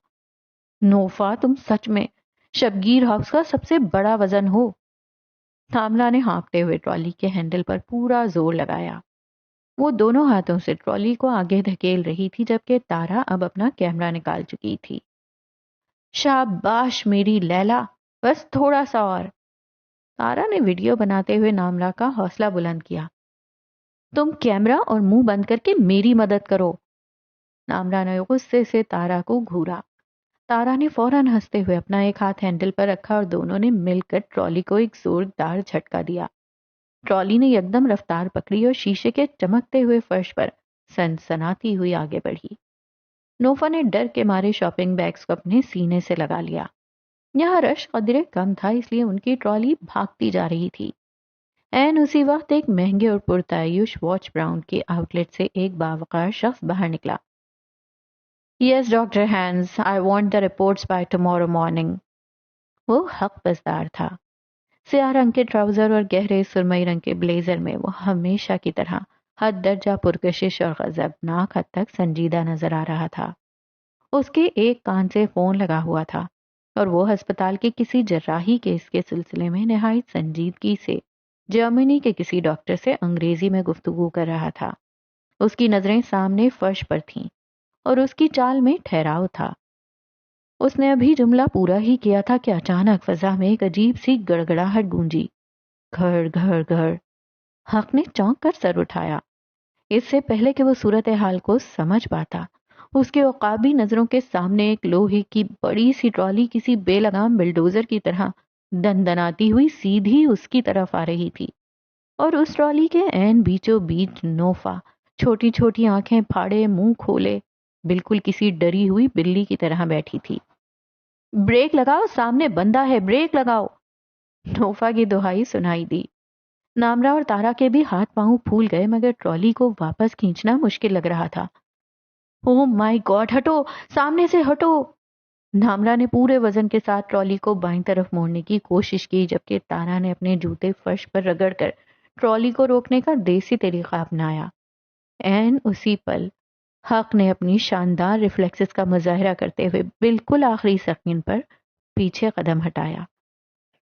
نوفا، تم سچ میں شبگیر ہاؤس کا سب سے بڑا وزن ہو. نامرا نے ہانپتے ہوئے ٹرالی کے ہینڈل پر پورا زور لگایا. وہ دونوں ہاتھوں سے ٹرالی کو آگے دھکیل رہی تھی، جبکہ تارا اب اپنا کیمرہ نکال چکی تھی. شاباش میری لیلا، بس تھوڑا سا اور. تارا نے ویڈیو بناتے ہوئے نامرا کا حوصلہ بلند کیا. تم کیمرہ اور منہ بند کر کے میری مدد کرو. نامرا نے غصے سے تارا کو گھورا. تارا نے فوراً ہنستے ہوئے اپنا ایک ہاتھ ہینڈل پر رکھا اور دونوں نے مل کر ٹرالی کو ایک زوردار جھٹکا دیا. ٹرالی نے یکدم رفتار پکڑی اور شیشے کے چمکتے ہوئے فرش پر سنسناتی ہوئی آگے بڑھی. نوفا نے ڈر کے مارے شاپنگ بیگز کو اپنے سینے سے لگا لیا. یہاں رش قدرے کم تھا، اس لیے ان کی ٹرالی بھاگتی جا رہی تھی. این اسی وقت ایک مہنگے اور پرتعیش واچ براؤن کے آؤٹ لیٹ سے ایک باوقار شخص باہر نکلا. Yes, Dr. Hans, I want the reports by tomorrow morning. وہ حق پسدار تھا. سیاہ رنگ کے ٹراؤزر اور گہرے سرمئی رنگ کے بلیزر میں وہ ہمیشہ کی طرح حد درجہ پرکشش اور غضبناک حد تک سنجیدہ نظر آ رہا تھا۔ اس کے ایک کان سے فون لگا ہوا تھا اور وہ ہسپتال کے کسی جراحی کیس کے سلسلے میں نہایت سنجیدگی سے جرمنی کے کسی ڈاکٹر سے انگریزی میں گفتگو کر رہا تھا۔ اس کی نظریں سامنے فرش پر تھیں اور اس کی چال میں ٹھہراؤ تھا۔ اس نے ابھی جملہ پورا ہی کیا تھا کہ اچانک فضا میں ایک عجیب سی گڑگڑاہٹ گونجی، گھڑ گھڑ گھڑ۔ حق نے چونک کر سر اٹھایا۔ اس سے پہلے کہ وہ صورتحال کو سمجھ پاتا، اس کے عقابی نظروں کے سامنے ایک لوہے کی بڑی سی ٹرالی کسی بے لگام بلڈوزر کی طرح دندناتی ہوئی سیدھی اس کی طرف آ رہی تھی، اور اس ٹرالی کے عین بیچوں بیچ نوفا چھوٹی چھوٹی آنکھیں پھاڑے منہ کھولے بالکل کسی ڈری ہوئی بلی کی طرح بیٹھی تھی۔ بریک لگاؤ، سامنے بندہ ہے، بریک لگاؤ۔ نوفا کی دہائی سنائی دی۔ نامرا اور تارا کے بھی ہاتھ پاؤں پھول گئے، مگر ٹرالی کو واپس کھینچنا مشکل لگ رہا تھا۔ او مائی گاڈ، ہٹو، سامنے سے ہٹو۔ نامرا نے پورے وزن کے ساتھ ٹرالی کو بائیں طرف موڑنے کی کوشش کی، جبکہ تارا نے اپنے جوتے فرش پر رگڑ کر ٹرالی کو روکنے کا دیسی طریقہ اپنایا۔ عین اسی پل حق نے اپنی شاندار ریفلیکسز کا مظاہرہ کرتے ہوئے بالکل آخری سیکنڈ پر پیچھے قدم ہٹایا۔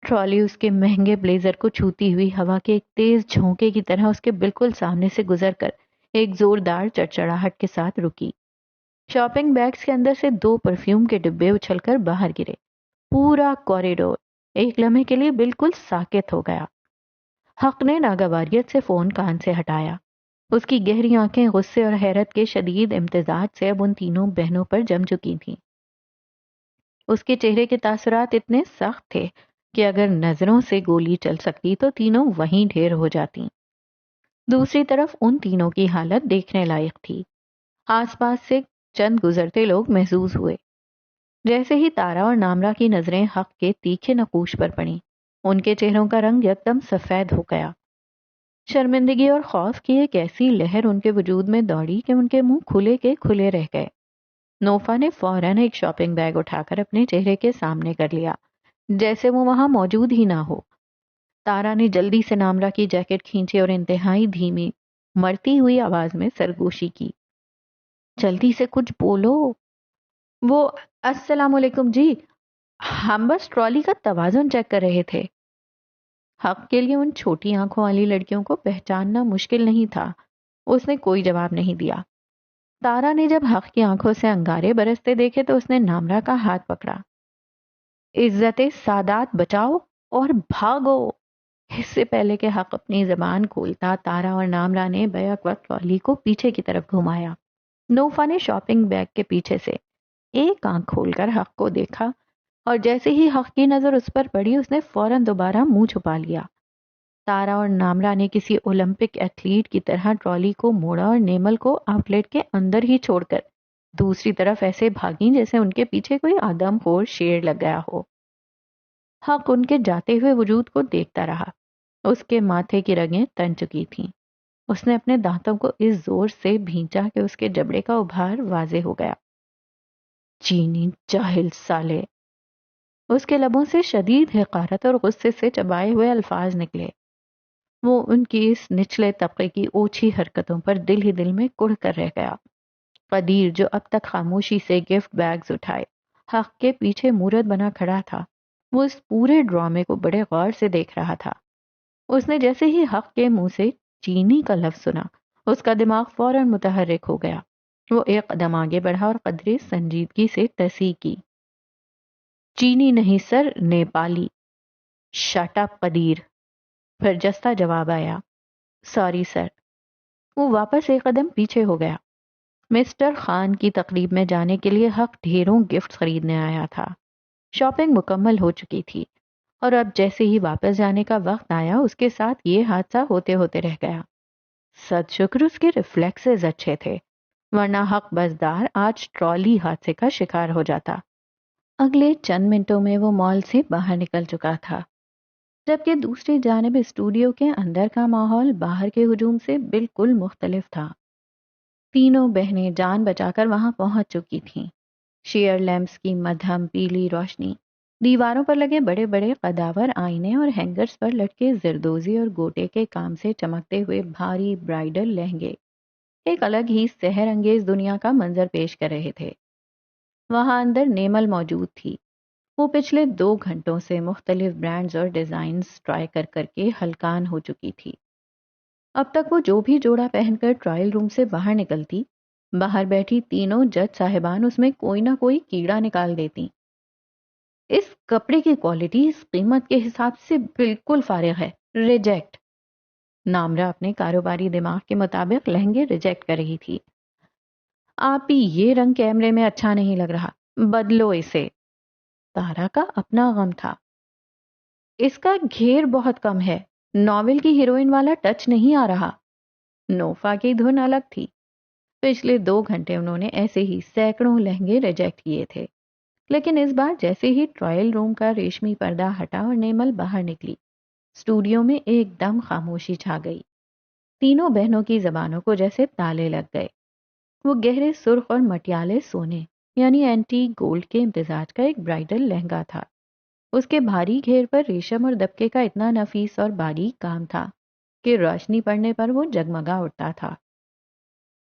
ٹرالی اس کے مہنگے بلیزر کو چھوتی ہوئی ہوا کے ایک تیز جھونکے کی طرح اس کے بالکل سامنے سے گزر کر ایک زوردار چڑچڑاہٹ کے ساتھ رکی۔ شاپنگ بیگز کے اندر سے 2 پرفیوم کے ڈبے اچھل کر باہر گرے۔ پورا کوریڈور ایک لمحے کے لیے بالکل ساکت ہو گیا۔ حق نے ناگواریت سے فون کان سے ہٹایا۔ اس کی گہری آنکھیں غصے اور حیرت کے شدید امتزاج سے اب ان تینوں بہنوں پر جم چکی تھیں۔ اس کے چہرے کے تاثرات اتنے سخت تھے کہ اگر نظروں سے گولی چل سکتی تو تینوں وہیں ڈھیر ہو جاتی۔ دوسری طرف ان تینوں کی حالت دیکھنے لائق تھی۔ آس پاس سے چند گزرتے لوگ محظوظ ہوئے۔ جیسے ہی تارا اور نامرا کی نظریں حق کے تیکھے نقوش پر پڑیں، ان کے چہروں کا رنگ یکدم سفید ہو گیا۔ شرمندگی اور خوف کی ایک ایسی لہر ان کے وجود میں دوڑی کہ ان کے منہ کھلے کے کھلے رہ گئے۔ نوفا نے فوراً ایک شاپنگ بیگ اٹھا کر اپنے چہرے کے سامنے کر لیا، جیسے وہ وہاں موجود ہی نہ ہو۔ تارا نے جلدی سے نامرا کی جیکٹ کھینچی اور انتہائی دھیمی مرتی ہوئی آواز میں سرگوشی کی، جلدی سے کچھ بولو۔ وہ السلام علیکم جی، ہم بس ٹرالی کا توازن چیک کر رہے تھے۔ حق کے لیے ان چھوٹی آنکھوں والی لڑکیوں کو پہچاننا مشکل نہیں تھا۔ اس نے کوئی جواب نہیں دیا۔ تارا نے جب حق کی آنکھوں سے انگارے برستے دیکھے تو اس نے نامرا کا ہاتھ پکڑا۔ عزت سادات بچاؤ اور بھاگو۔ اس سے پہلے کہ حق اپنی زبان کھولتا، تارا اور نامرا نے بیک وقت ٹرالی کو پیچھے کی طرف گھمایا۔ نوفا نے شاپنگ بیگ کے پیچھے سے ایک آنکھ کھول کر حق کو دیکھا، اور جیسے ہی حق کی نظر اس پر پڑی اس نے فوراً دوبارہ منہ چھپا لیا۔ تارا اور نامرا نے کسی اولمپک ایتھلیٹ کی طرح ٹرالی کو موڑا اور نیمل کو آؤٹ لیٹ کے اندر ہی چھوڑ کر دوسری طرف ایسے بھاگیں جیسے ان کے پیچھے کوئی آدم خور شیر لگ گیا ہو۔ حق ان کے جاتے ہوئے وجود کو دیکھتا رہا۔ اس کے ماتھے کی رگیں تن چکی تھیں۔ اس نے اپنے دانتوں کو اس زور سے بھینچا کہ اس کے جبڑے کا ابھار واضح ہو گیا۔ چینی جاہل سالے۔ اس کے لبوں سے شدید حقارت اور غصے سے چبائے ہوئے الفاظ نکلے۔ وہ ان کی اس نچلے طبقے کی اوچھی حرکتوں پر دل ہی دل میں کڑھ کر رہ گیا۔ قدیر جو اب تک خاموشی سے گفٹ بیگز اٹھائے حق کے پیچھے مورت بنا کھڑا تھا، وہ اس پورے ڈرامے کو بڑے غور سے دیکھ رہا تھا۔ اس نے جیسے ہی حق کے منہ سے چینی کا لفظ سنا، اس کا دماغ فوراً متحرک ہو گیا۔ وہ ایک قدم آگے بڑھا اور قدرے سنجیدگی سے تصحیح کی۔ چینی نہیں سر، نیپالی۔ شٹ اپ قدیر۔ برجستہ جواب آیا۔ Sorry sir. وہ واپس ایک قدم پیچھے ہو گیا۔ مسٹر خان کی تقریب میں جانے کے لیے حق ڈھیروں گفٹ خریدنے آیا تھا۔ شاپنگ مکمل ہو چکی تھی، اور اب جیسے ہی واپس جانے کا وقت آیا اس کے ساتھ یہ حادثہ ہوتے ہوتے رہ گیا۔ صد شکر اس کے ریفلیکسز اچھے تھے، ورنہ حق بزدار آج ٹرالی حادثے کا شکار ہو جاتا۔ اگلے چند منٹوں میں وہ مال سے باہر نکل چکا تھا، جبکہ دوسری جانب اسٹوڈیو کے اندر کا ماحول باہر کے ہجوم سے بالکل مختلف تھا۔ تینوں بہنیں جان بچا کر وہاں پہنچ چکی تھیں۔ شیئر لیمپس کی مدھم پیلی روشنی دیواروں پر لگے بڑے بڑے قداور آئینے اور ہینگرز پر لٹکے زردوزی اور گوٹے کے کام سے چمکتے ہوئے بھاری برائڈل لہنگے ایک الگ ہی سحر انگیز دنیا کا منظر پیش کر رہے تھے۔ وہاں اندر نیمل موجود تھی۔ وہ پچھلے 2 گھنٹوں سے مختلف برانڈز اور ڈیزائنز ٹرائی کر کر کے ہلکان ہو چکی تھی۔ اب تک وہ جو بھی جوڑا پہن کر ٹرائل روم سے باہر نکلتی، باہر بیٹھی تینوں جج صاحبان اس میں کوئی نہ کوئی کیڑا نکال دیتی۔ اس کپڑے کی کوالٹی اس قیمت کے حساب سے بالکل فارغ ہے، ریجیکٹ۔ نامرا اپنے کاروباری دماغ کے مطابق لہنگے ریجیکٹ کر رہی تھی۔ آپ ہی یہ رنگ کیمرے میں اچھا نہیں لگ رہا، بدلو اسے۔ تارا کا اپنا غم تھا۔ اس کا گھیر بہت کم ہے، ناول کی ہیروئن والا ٹچ نہیں آ رہا۔ نوفا کی دھن الگ تھی۔ پچھلے 2 گھنٹے انہوں نے ایسے ہی سینکڑوں لہنگے ریجیکٹ کیے تھے، لیکن اس بار جیسے ہی ٹرائل روم کا ریشمی پردہ ہٹا اور نیمل باہر نکلی، اسٹوڈیو میں ایک دم خاموشی چھا گئی۔ تینوں بہنوں کی زبانوں کو جیسے تالے لگ گئے۔ وہ گہرے سرخ اور مٹیالے سونے یعنی اینٹی گولڈ کے امتزاج کا ایک برائڈل لہنگا تھا۔ اس کے بھاری گھیر پر ریشم اور دبکے کا اتنا نفیس اور باریک کام تھا کہ روشنی پڑنے پر وہ جگمگا اٹھتا تھا۔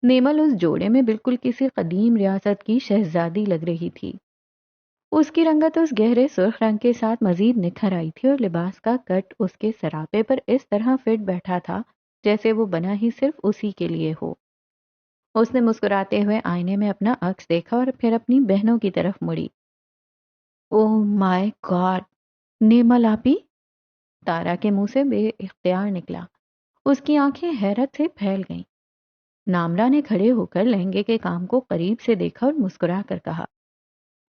نیمل اس جوڑے میں بالکل کسی قدیم ریاست کی شہزادی لگ رہی تھی۔ اس کی رنگت اس گہرے سرخ رنگ کے ساتھ مزید نکھر آئی تھی اور لباس کا کٹ اس کے سراپے پر اس طرح فٹ بیٹھا تھا جیسے وہ بنا ہی صرف اسی کے لیے ہو۔ اس نے مسکراتے ہوئے آئینے میں اپنا عکس دیکھا اور پھر اپنی بہنوں کی طرف مڑی۔ اوہ مائی گاڈ، نیمل آپی؟ تارا کے منہ سے بے اختیار نکلا۔ اس کی آنکھیں حیرت سے پھیل گئیں۔ نامرا نے کھڑے ہو کر لہنگے کے کام کو قریب سے دیکھا اور مسکرا کر کہا،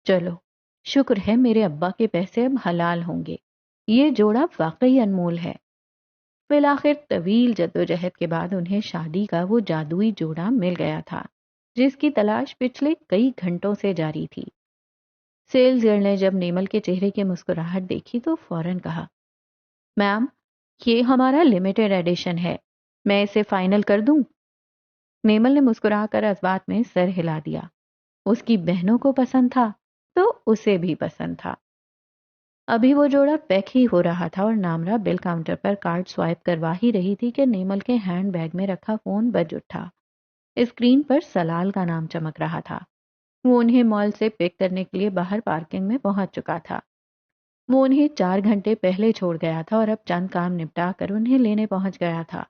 چلو شکر ہے میرے ابا کے پیسے اب حلال ہوں گے، یہ جوڑا واقعی انمول ہے۔ بالآخر طویل جدوجہد کے بعد انہیں شادی کا وہ جادوئی جوڑا مل گیا تھا جس کی تلاش پچھلے کئی گھنٹوں سے جاری تھی۔ سیلز گرل نے جب نیمل کے چہرے کی مسکراہٹ دیکھی تو فوراً کہا، میم یہ ہمارا لمیٹڈ ایڈیشن ہے، میں اسے فائنل کر دوں؟ نیمل نے مسکرا کر اس بات میں سر ہلا دیا۔ اس کی بہنوں کو پسند تھا تو اسے بھی پسند تھا۔ ابھی وہ جوڑا پیک ہی ہو رہا تھا اور نامرا بل کاؤنٹر پر کارڈ سوائپ کروا ہی رہی تھی کہ نیمل کے ہینڈ بیگ میں رکھا فون بج اٹھا۔ اسکرین پر سلال کا نام چمک رہا تھا۔ وہ انہیں مال سے پک کرنے کے لیے باہر پارکنگ میں پہنچ چکا تھا۔ وہ انہیں 4 گھنٹے پہلے چھوڑ گیا تھا اور اب چند کام نپٹا کر انہیں لینے پہنچ گیا تھا۔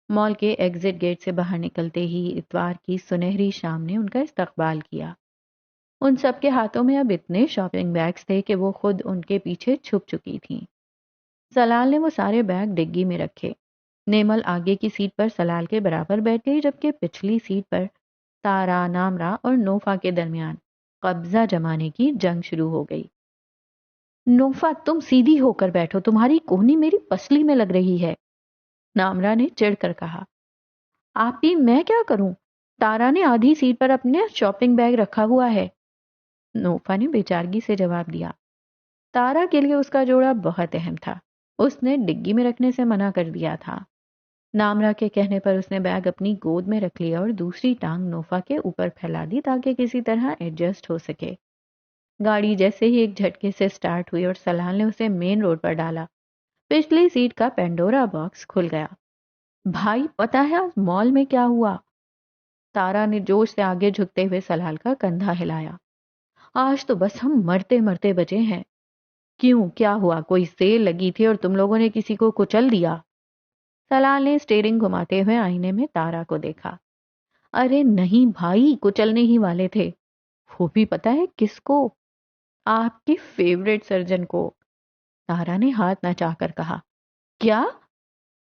مال کے ایگزٹ گیٹ سے باہر نکلتے ہی اتوار کی سنہری شام نے ان کا استقبال کیا۔ ان سب کے ہاتھوں میں اب اتنے شاپنگ بیگز تھے کہ وہ خود ان کے پیچھے چھپ چکی تھیں۔ سلال نے وہ سارے بیگ ڈگی میں رکھے۔ نیمل آگے کی سیٹ پر سلال کے برابر بیٹھ گئی جبکہ پچھلی سیٹ پر تارا، نامرا اور نوفا کے درمیان قبضہ جمانے کی جنگ شروع ہو گئی۔ نوفا تم سیدھی ہو کر بیٹھو، تمہاری کوہنی میری پسلی میں لگ رہی ہے، نامرا نے چڑھ کر کہا۔ آپ ہی میں کیا کروں؟ تارا نے آدھی سیٹ پر اپنے شاپنگ بیگ رکھا ہوا ہے، نوفا نے بیچارگی سے جواب دیا۔ تارا کے لیے اس کا جوڑا بہت اہم تھا، اس نے ڈگی میں رکھنے سے منع کر دیا تھا۔ نامرا کے کہنے پر اس نے بیگ اپنی گود میں رکھ لیا اور دوسری ٹانگ نوفا کے اوپر پھیلا دی تاکہ کسی طرح ایڈجسٹ ہو سکے۔ گاڑی جیسے ہی ایک جھٹکے سے سٹارٹ ہوئی اور سلال نے اسے مین روڈ پر ڈالا، پچھلی سیٹ کا پینڈورا باکس کھل گیا۔ بھائی پتہ ہے آج مال میں کیا ہوا؟ تارا نے جوش سے آگے جھکتے ہوئے سلال کا کندھا ہلایا۔ آج تو بس ہم مرتے مرتے بچے ہیں۔ کیوں، کیا ہوا؟ کوئی سیل لگی تھی اور تم لوگوں نے کسی کو کچل دیا؟ سلال نے اسٹیئرنگ گھماتے ہوئے آئینے میں تارا کو دیکھا۔ ارے نہیں بھائی، کچلنے ہی والے تھے، وہ بھی پتہ ہے کس کو؟ آپ کے فیورٹ سرجن کو، تارا نے ہاتھ نچا کر کہا۔ کیا؟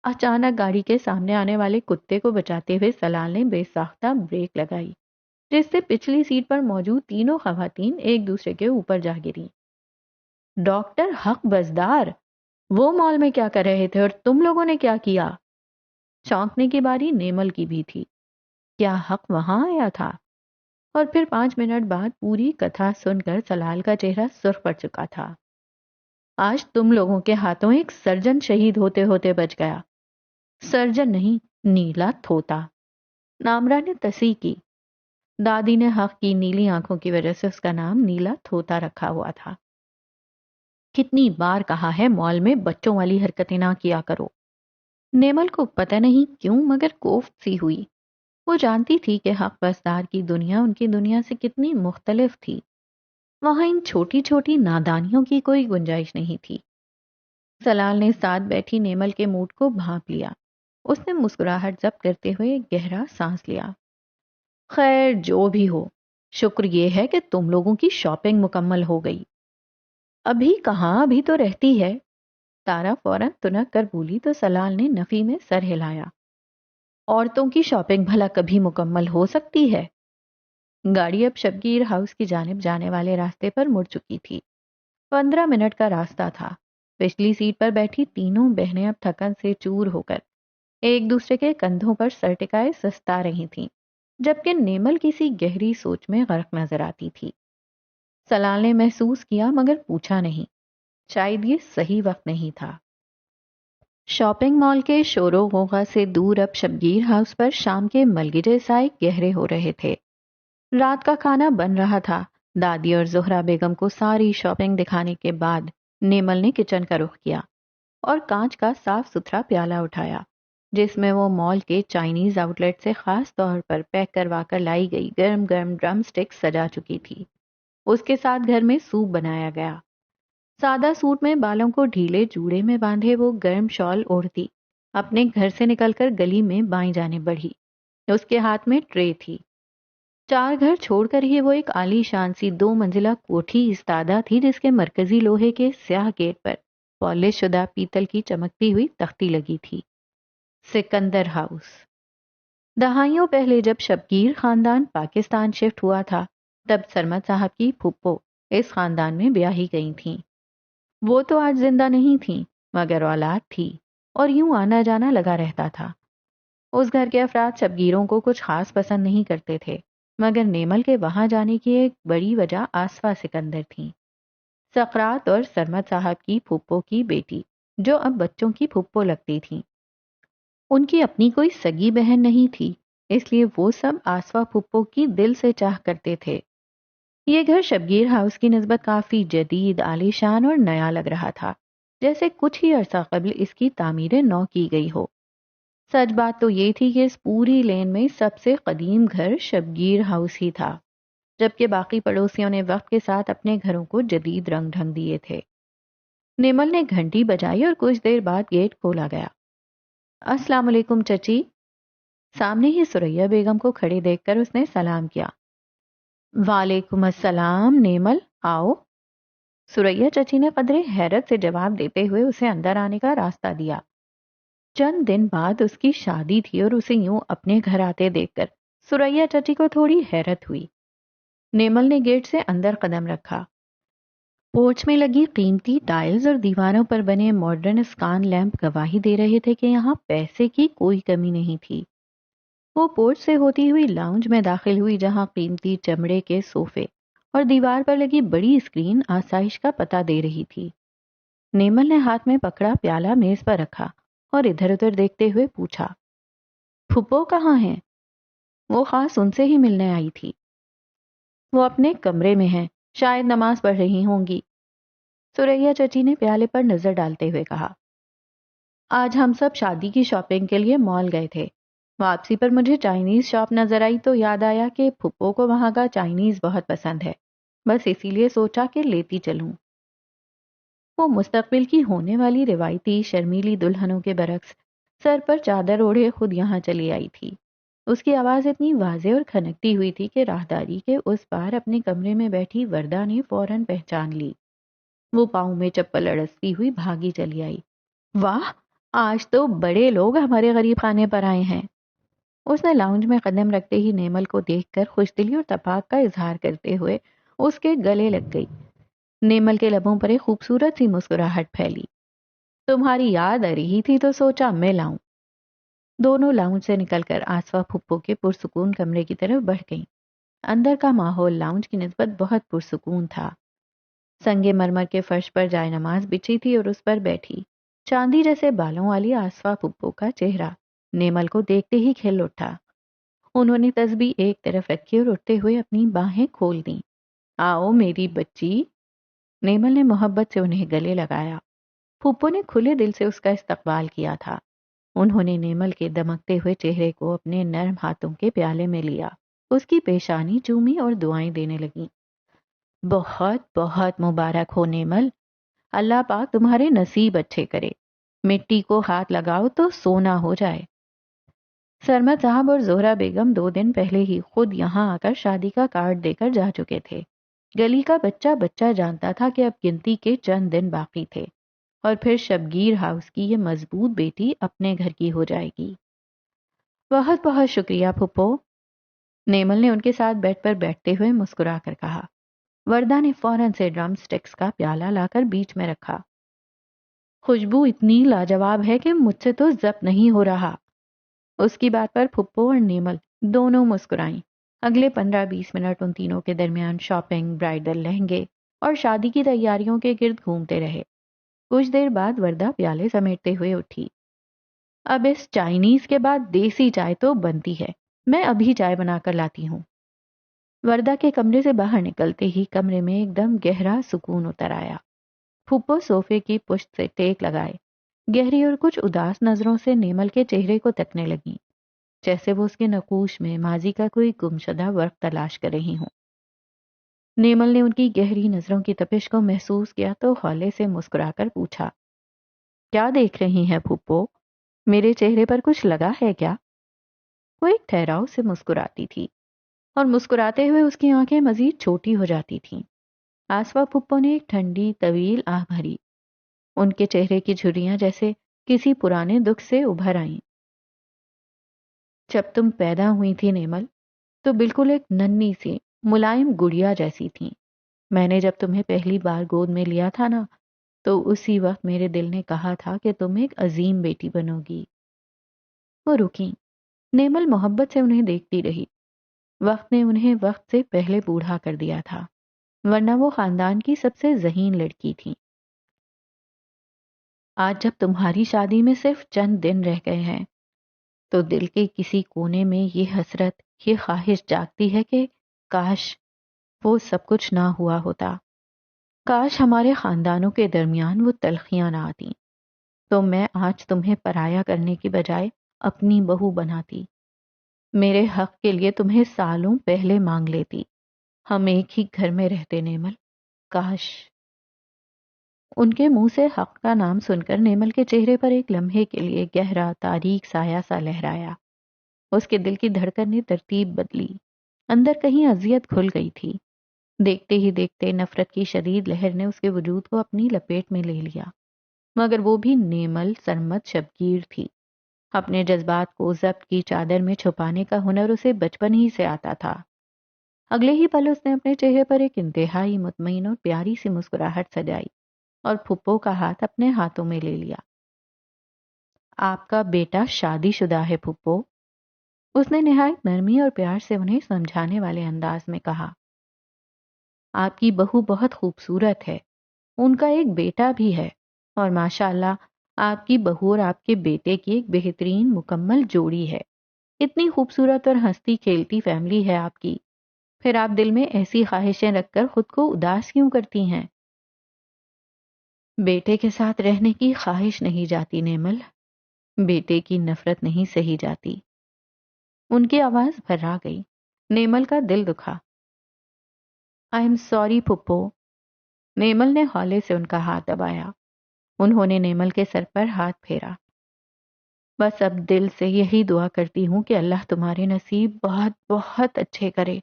اچانک گاڑی کے سامنے آنے والے کتے کو بچاتے ہوئے سلال نے بے ساختہ بریک لگائی جس سے پچھلی سیٹ پر موجود تینوں خواتین ایک دوسرے کے اوپر جا گریں۔ ڈاکٹر حق بزدار، وہ مال میں کیا کر رہے تھے اور تم لوگوں نے کیا کیا؟ چونکنے کی باری نیمل کی بھی تھی۔ کیا حق وہاں آیا تھا؟ اور پھر 5 منٹ بعد پوری کتھا سن کر سلال کا چہرہ سرخ پڑ چکا تھا۔ آج تم لوگوں کے ہاتھوں ایک سرجن شہید ہوتے ہوتے بچ گیا۔ سرجن نہیں، نیلا تھوتا، نامرا نے تصحیح کی۔ دادی نے حق کی نیلی آنکھوں کی وجہ سے اس کا نام نیلا تھوتا رکھا ہوا تھا۔ کتنی بار کہا ہے مال میں بچوں والی حرکتیں نہ کیا کرو۔ نیمل کو پتہ نہیں کیوں مگر کوفت سی ہوئی۔ وہ جانتی تھی کہ حق بازدار کی دنیا ان کی دنیا سے کتنی مختلف تھی۔ وہاں ان چھوٹی چھوٹی نادانیوں کی کوئی گنجائش نہیں تھی۔ سلال نے ساتھ بیٹھی نیمل کے موڈ کو بھانپ لیا۔ اس نے مسکراہٹ ضبط کرتے ہوئے گہرا سانس لیا۔ خیر جو بھی ہو، شکر یہ ہے کہ تم لوگوں کی شاپنگ مکمل ہو گئی۔ ابھی کہاں، ابھی تو رہتی ہے۔ تارا فوراً تنک کر بولی تو سلال نے نفی میں سر ہلایا۔ عورتوں کی شاپنگ بھلا کبھی مکمل ہو سکتی ہے؟ گاڑی اب شبگیر ہاؤس کی جانب جانے والے راستے پر مڑ چکی تھی۔ 15 منٹ کا راستہ تھا۔ پچھلی سیٹ پر بیٹھی تینوں بہنیں اب تھکن سے چور ہو کر ایک دوسرے کے کندھوں پر سر ٹکائے سستا رہی تھیں، جبکہ نیمل کسی گہری سوچ میں غرق نظر آتی تھی۔ سلال نے محسوس کیا مگر پوچھا نہیں، شاید یہ صحیح وقت نہیں تھا۔ شاپنگ مال کے شور و غوغا سے دور اب شبگیر ہاؤس پر شام کے ملگرے سائے گہرے ہو رہے تھے۔ رات کا کھانا بن رہا تھا۔ دادی اور زہرا بیگم کو ساری شاپنگ دکھانے کے بعد نیمل نے کچن کا رخ کیا اور کانچ کا صاف ستھرا پیالہ اٹھایا جس میں وہ مال کے چائنیز آؤٹ لیٹ سے خاص طور پر پیک کروا کر لائی گئی گرم گرم ڈرم سٹک سجا چکی تھی۔ اس کے ساتھ گھر میں سوپ بنایا گیا۔ سادہ سوٹ میں بالوں کو ڈھیلے جوڑے میں باندھے وہ گرم شال اوڑھتی اپنے گھر سے نکل کر گلی میں بائیں جانے بڑھی۔ اس کے ہاتھ میں ٹرے تھی۔ 4 گھر چھوڑ کر ہی وہ ایک عالی شان سی 2 منزلہ کوٹھی استادہ تھی جس کے مرکزی لوہے کے سیاہ گیٹ پر پالش شدہ پیتل کی چمکتی ہوئی تختی لگی تھی۔ سکندر ہاؤس۔ دہائیوں پہلے جب شبگیر خاندان پاکستان شفٹ ہوا تھا تب سرمد صاحب کی پھپھو اس خاندان میں بیاہی گئی تھیں۔ وہ تو آج زندہ نہیں تھیں مگر اولاد تھی اور یوں آنا جانا لگا رہتا تھا۔ اس گھر کے افراد شبگیروں کو کچھ خاص پسند نہیں کرتے تھے مگر نیمل کے وہاں جانے کی ایک بڑی وجہ آصفہ سکندر تھیں، سقراط اور سرمد صاحب کی پھپھو کی بیٹی جو اب بچوں کی پھپھو لگتی تھیں۔ ان کی اپنی کوئی سگی بہن نہیں تھی، اس لیے وہ سب آصفہ پھپھو کی دل سے چاہ کرتے تھے۔ یہ گھر شبگیر ہاؤس کی نسبت کافی جدید، عالی شان اور نیا لگ رہا تھا، جیسے کچھ ہی عرصہ قبل اس کی تعمیر نو کی گئی ہو۔ سچ بات تو یہ تھی کہ اس پوری لین میں سب سے قدیم گھر شبگیر ہاؤس ہی تھا، جبکہ باقی پڑوسیوں نے وقت کے ساتھ اپنے گھروں کو جدید رنگ ڈھنگ دیے تھے۔ نیمل نے گھنٹی بجائی اور کچھ دیر بعد گیٹ کھولا گیا۔ السلام علیکم چچی۔ سامنے ہی سریا بیگم کو کھڑے دیکھ کر اس نے سلام کیا۔ وعلیکم السلام نیمل، آؤ۔ سریا چچی نے قدرے حیرت سے جواب دیتے ہوئے اسے اندر آنے کا راستہ دیا۔ چند دن بعد اس کی شادی تھی اور اسے یوں اپنے گھر آتے دیکھ کر سریا چچی کو تھوڑی حیرت ہوئی۔ نیمل نے گیٹ سے اندر قدم رکھا۔ پورچ میں لگی قیمتی ٹائلز اور دیواروں پر بنے ماڈرن اسکان لیمپ گواہی دے رہے تھے کہ یہاں پیسے کی کوئی کمی نہیں تھی۔ وہ پورچ سے ہوتی ہوئی لاؤنج میں داخل ہوئی جہاں قیمتی چمڑے کے صوفے اور دیوار پر لگی بڑی اسکرین آسائش کا پتہ دے رہی تھی۔ نیمل نے ہاتھ میں پکڑا پیالہ میز پر رکھا اور ادھر ادھر دیکھتے ہوئے پوچھا، پھپھو کہاں ہیں؟ وہ خاص ان سے ہی ملنے آئی تھی۔ وہ اپنے کمرے میں ہیں، شاید نماز پڑھ رہی ہوں گی، سریا چچی نے پیالے پر نظر ڈالتے ہوئے کہا۔ آج ہم سب شادی کی شاپنگ کے لیے مال گئے تھے۔ واپسی پر مجھے چائنیز شاپ نظر آئی تو یاد آیا کہ پھپھو کو وہاں کا چائنیز بہت پسند ہے، بس اسی لیے سوچا کہ لیتی چلوں۔ وہ مستقبل کی ہونے والی روایتی شرمیلی دلہنوں کے برعکس سر پر چادر اوڑھے خود یہاں چلی آئی تھی۔ اس کی آواز اتنی واضح اور کھنکتی ہوئی تھی کہ راہداری کے اس پار اپنے کمرے میں بیٹھی وردہ نے فوراً پہچان لی۔ وہ پاؤں میں چپل اڑستی ہوئی بھاگی چلی آئی۔ واہ، آج تو بڑے لوگ ہمارے غریب خانے پر آئے ہیں۔ اس نے لاؤنج میں قدم رکھتے ہی نیمل کو دیکھ کر خوش دلی اور تپاک کا اظہار کرتے ہوئے اس کے گلے لگ گئی۔ نیمل کے لبوں پر ایک خوبصورت سی مسکراہٹ پھیلی۔ تمہاری یاد آ رہی تھی تو سوچا میں لاؤں۔ دونوں لاؤنج سے نکل کر آصفہ پھپھو کے پرسکون کمرے کی طرف بڑھ گئیں۔ اندر کا ماحول لاؤنج کی نسبت بہت پرسکون تھا۔ سنگ مرمر کے فرش پر جائے نماز بچھی تھی اور اس پر بیٹھی چاندی جیسے بالوں والی آصفہ پھپھو کا چہرہ نیمل کو دیکھتے ہی کھل اٹھا۔ انہوں نے تسبیح ایک طرف رکھی اور اٹھتے ہوئے اپنی باہیں کھول دیں۔ آؤ میری بچی۔ نیمل نے محبت سے انہیں گلے لگایا۔ پھپھو نے کھلے دل سے اس کا استقبال کیا تھا۔ انہوں نے نیمل کے دمکتے ہوئے چہرے کو اپنے نرم ہاتھوں کے پیالے میں لیا، اس کی پیشانی چومی اور دعائیں دینے لگیں۔ بہت بہت مبارک ہو نیمل، اللہ پاک تمہارے نصیب اچھے کرے، مٹی کو ہاتھ لگاؤ تو سونا ہو جائے۔ سرمد صاحب اور زہرا بیگم 2 دن پہلے ہی خود یہاں آ کر شادی کا کارڈ دے کر جا چکے تھے۔ گلی کا بچہ بچہ جانتا تھا کہ اب گنتی کے چند دن باقی تھے اور پھر شبگیر ہاؤس کی یہ مضبوط بیٹی اپنے گھر کی ہو جائے گی۔ بہت بہت شکریہ پھپھو، نیمل نے ان کے ساتھ بیڈ پر بیٹھتے ہوئے مسکرا کر کہا۔ وردہ نے فوراً سے ڈرم سٹکس کا پیالہ لا کر بیچ میں رکھا۔ خوشبو اتنی لاجواب ہے کہ مجھ سے تو ضبط نہیں ہو رہا۔ اس کی بات پر پھپھو اور نیمل دونوں مسکرائیں۔ اگلے 15-20 منٹ ان تینوں کے درمیان شاپنگ، برائڈل لہنگے اور شادی کی تیاریوں کے گرد گھومتے رہے۔ کچھ دیر بعد وردہ پیالے سمیٹتے ہوئے اٹھی۔ اب اس چائنیز کے بعد دیسی چائے تو بنتی ہے، میں ابھی چائے بنا کر لاتی ہوں۔ وردہ کے کمرے سے باہر نکلتے ہی کمرے میں ایک دم گہرا سکون اتر آیا۔ پھپھو صوفے کی پشت سے ٹیک لگائے گہری اور کچھ اداس نظروں سے نیمل کے چہرے کو تکنے لگیں، جیسے وہ اس کے نقوش میں ماضی کا کوئی گمشدہ ورق تلاش کر رہی ہوں۔ نیمل نے ان کی گہری نظروں کی تپش کو محسوس کیا تو ہولے سے مسکرا کر پوچھا، کیا دیکھ رہی ہیں پھپھو؟ میرے چہرے پر کچھ لگا ہے کیا؟ وہ ایک ٹھہراؤ سے مسکراتی تھی اور مسکراتے ہوئے اس کی آنکھیں مزید چھوٹی ہو جاتی تھیں۔ آسفا پھپھو نے ایک ٹھنڈی طویل آہ بھری۔ ان کے چہرے کی جھریاں جیسے کسی پرانے دکھ سے ابھر آئیں۔ جب تم پیدا ہوئی تھی نیمل تو بالکل ایک ننھی سی ملائم گڑیا جیسی تھی۔ میں نے جب تمہیں پہلی بار گود میں لیا تھا نا تو اسی وقت میرے دل نے کہا تھا کہ تم ایک عظیم بیٹی بنو گی۔ وہ رکیں۔ نیمل محبت سے انہیں دیکھتی رہی۔ وقت نے انہیں وقت سے پہلے بوڑھا کر دیا تھا، ورنہ وہ خاندان کی سب سے ذہین لڑکی تھی۔ آج جب تمہاری شادی میں صرف چند دن رہ گئے ہیں تو دل کے کسی کونے میں یہ حسرت، یہ خواہش جاگتی ہے کہ کاش وہ سب کچھ نہ ہوا ہوتا، کاش ہمارے خاندانوں کے درمیان وہ تلخیاں نہ آتی، تو میں آج تمہیں پرایا کرنے کی بجائے اپنی بہو بناتی، میرے حق کے لیے تمہیں سالوں پہلے مانگ لیتی، ہم ایک ہی گھر میں رہتے نیمل، کاش۔ ان کے منہ سے حق کا نام سن کر نیمل کے چہرے پر ایک لمحے کے لیے گہرا تاریک سایہ سا لہرایا۔ اس کے دل کی دھڑکن نے ترتیب بدلی، اندر کہیں اذیت کھل گئی تھی۔ دیکھتے ہی دیکھتے نفرت کی شدید لہر نے اس کے وجود کو اپنی لپیٹ میں لے لیا، مگر وہ بھی نیمل سرمد شبگیر تھی۔ اپنے جذبات کو ضبط کی چادر میں چھپانے کا ہنر اسے بچپن ہی سے آتا تھا۔ اگلے ہی پل اس نے اپنے چہرے پر ایک انتہائی مطمئن اور پیاری سی مسکراہٹ سجائی اور پھپھو کا ہاتھ اپنے ہاتھوں میں لے لیا۔ آپ کا بیٹا شادی شدہ ہے پھپھو، اس نے نہایت نرمی اور پیار سے انہیں سمجھانے والے انداز میں کہا۔ آپ کی بہو بہت خوبصورت ہے، ان کا ایک بیٹا بھی ہے، اور ماشاءاللہ آپ کی بہو اور آپ کے بیٹے کی ایک بہترین مکمل جوڑی ہے۔ اتنی خوبصورت اور ہنستی کھیلتی فیملی ہے آپ کی، پھر آپ دل میں ایسی خواہشیں رکھ کر خود کو اداس کیوں کرتی ہیں؟ بیٹے کے ساتھ رہنے کی خواہش نہیں جاتی نیمل، بیٹے کی نفرت نہیں سہی جاتی۔ ان کی آواز بھرا گئی۔ نیمل کا دل دکھا۔ I am sorry پھپھو۔ نیمل نے ہولے سے ان کا ہاتھ دبایا۔ انہوں نے نیمل کے سر پر ہاتھ پھیرا۔ بس اب دل سے یہی دعا کرتی ہوں کہ اللہ تمہارے نصیب بہت بہت اچھے کرے،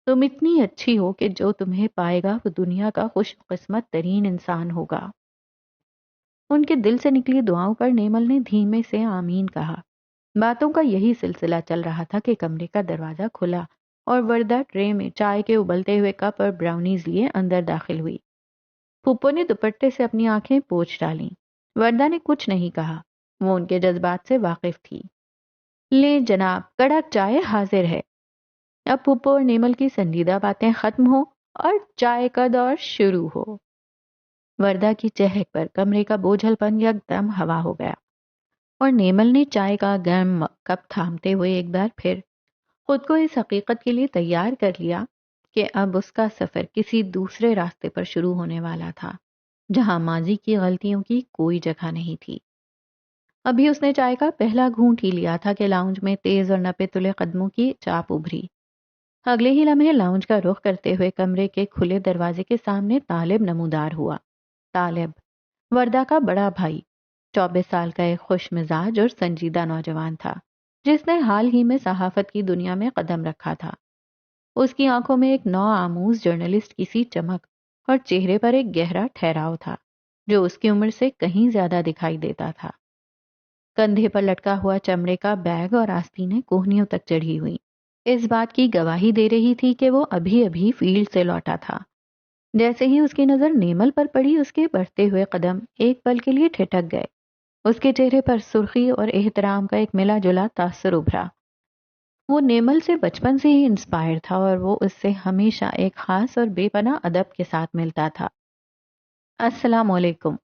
تم اتنی اچھی ہو کہ جو تمہیں پائے گا وہ دنیا کا خوش قسمت ترین انسان ہوگا۔ ان کے دل سے نکلی دعاؤں پر نیمل نے دھیمے سے آمین کہا۔ باتوں کا یہی سلسلہ چل رہا تھا کہ کمرے کا دروازہ کھلا اور وردہ ٹرے میں چائے کے ابلتے ہوئے کپ اور براؤنیز لیے اندر داخل ہوئی۔ پھپھو نے دوپٹے سے اپنی آنکھیں پوچھ ڈالیں۔ وردہ نے کچھ نہیں کہا، وہ ان کے جذبات سے واقف تھی۔ لیں جناب، کڑک چائے حاضر ہے۔ اب پھپھو اور نیمل کی سنجیدہ باتیں ختم ہو اور چائے کا دور شروع ہو۔ وردہ کی چہک پر کمرے کا بوجھل پن یکدم ہوا ہو گیا اور نیمل نے چائے کا گرم کپ تھامتے ہوئے ایک بار پھر خود کو اس حقیقت کے لیے تیار کر لیا کہ اب اس کا سفر کسی دوسرے راستے پر شروع ہونے والا تھا، جہاں ماضی کی غلطیوں کی کوئی جگہ نہیں تھی۔ ابھی اس نے چائے کا پہلا گھونٹ ہی لیا تھا کہ لاؤنج میں تیز اور نپے تلے قدموں کی چاپ ابھری۔ اگلے ہی لمحے لاؤنج کا رخ کرتے ہوئے کمرے کے کھلے دروازے کے سامنے طالب نمودار ہوا۔ طالب، وردہ کا بڑا بھائی، 24 سال کا ایک خوش مزاج اور سنجیدہ نوجوان تھا، جس نے حال ہی میں صحافت کی دنیا میں قدم رکھا تھا۔ اس کی آنکھوں میں ایک نو آموز جرنلسٹ کی سی چمک اور چہرے پر ایک گہرا ٹھہراؤ تھا جو اس کی عمر سے کہیں زیادہ دکھائی دیتا تھا۔ کندھے پر لٹکا ہوا چمڑے کا بیگ اور آستینیں کوہنیوں تک چڑھی ہوئی اس بات کی گواہی دے رہی تھی کہ وہ ابھی ابھی فیلڈ سے لوٹا تھا۔ جیسے ہی اس کی نظر نیمل پر پڑی، اس کے بڑھتے ہوئے قدم ایک پل کے لیے ٹھٹک گئے۔ اس کے چہرے پر سرخی اور احترام کا ایک ملا جلا تاثر ابھرا۔ وہ نیمل سے بچپن سے ہی انسپائر تھا اور وہ اس سے ہمیشہ ایک خاص اور بے پناہ ادب کے ساتھ ملتا تھا۔ السلام علیکم۔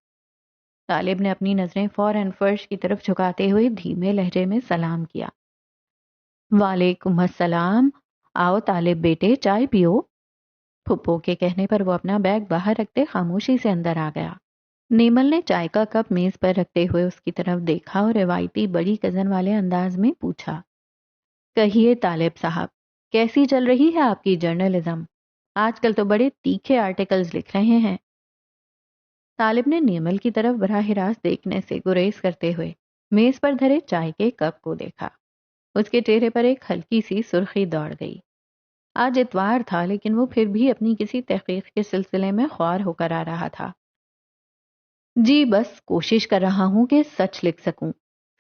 طالب نے اپنی نظریں فوراً فرش کی طرف جھکاتے ہوئے دھیمے لہجے میں سلام کیا۔ وعلیکم السلام، آؤ طالب بیٹے، چائے پیو۔ پھپھو کے کہنے پر وہ اپنا بیگ باہر رکھتے خاموشی سے اندر آ گیا۔ نیمل نے چائے کا کپ میز پر رکھتے ہوئے اس کی طرف دیکھا اور روایتی بڑی کزن والے انداز میں پوچھا، کہیے طالب صاحب، کیسی چل رہی ہے آپ کی جرنلزم؟ آج کل تو بڑے تیکھے آرٹیکلز لکھ رہے ہیں۔ طالب نے نیمل کی طرف براہ راست دیکھنے سے گریز کرتے ہوئے میز پر دھرے چائے کے کپ کو دیکھا۔ اس کے چہرے پر ایک ہلکی سی سرخی دوڑ گئی۔ آج اتوار تھا، لیکن وہ پھر بھی اپنی کسی تحقیق کے سلسلے میں خوار ہو کر آ رہا تھا۔ جی بس کوشش کر رہا ہوں کہ سچ لکھ سکوں۔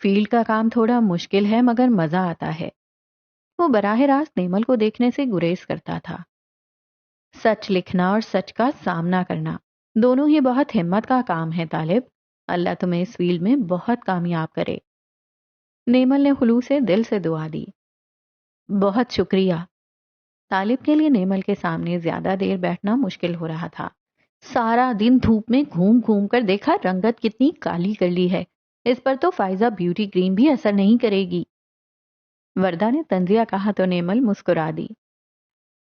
فیلڈ کا کام تھوڑا مشکل ہے مگر مزہ آتا ہے۔ وہ براہ راست نیمل کو دیکھنے سے گریز کرتا تھا۔ سچ لکھنا اور سچ کا سامنا کرنا دونوں ہی بہت ہمت کا کام ہے طالب۔ اللہ تمہیں اس فیلڈ میں بہت کامیاب کرے۔ نیمل نے خلوص دل سے دعا دی۔ بہت شکریہ۔ طالب کے لیے نیمل کے سامنے زیادہ دیر بیٹھنا مشکل ہو رہا تھا۔ سارا دن دھوپ میں گھوم گھوم کر دیکھا رنگت کتنی کالی کر لی ہے، اس پر تو فائزہ بیوٹی کریم بھی اثر نہیں کرے گی۔ وردہ نے طنزیہ کہا تو نیمل مسکرا دی۔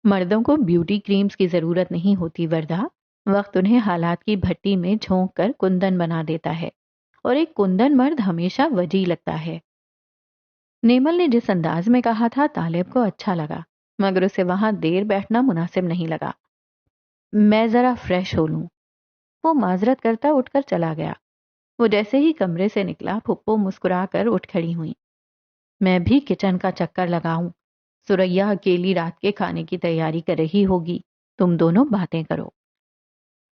مردوں کو بیوٹی کریمز کی ضرورت نہیں ہوتی وردہ، وقت انہیں حالات کی بھٹی میں جھونک کر کندن بنا دیتا ہے، اور ایک کندن مرد ہمیشہ وجی لگتا ہے۔ نیمل نے جس انداز میں کہا تھا طالب کو اچھا لگا، مگر اسے وہاں دیر بیٹھنا مناسب نہیں لگا۔ میں ذرا فریش ہو لوں۔ وہ معذرت کرتا اٹھ کر چلا گیا۔ وہ جیسے ہی کمرے سے نکلا، پھپھو مسکرا کر اٹھ کھڑی ہوئی۔ میں بھی کچن کا چکر لگاؤں۔ سریا اکیلی رات کے کھانے کی تیاری کر رہی ہوگی، تم دونوں باتیں کرو۔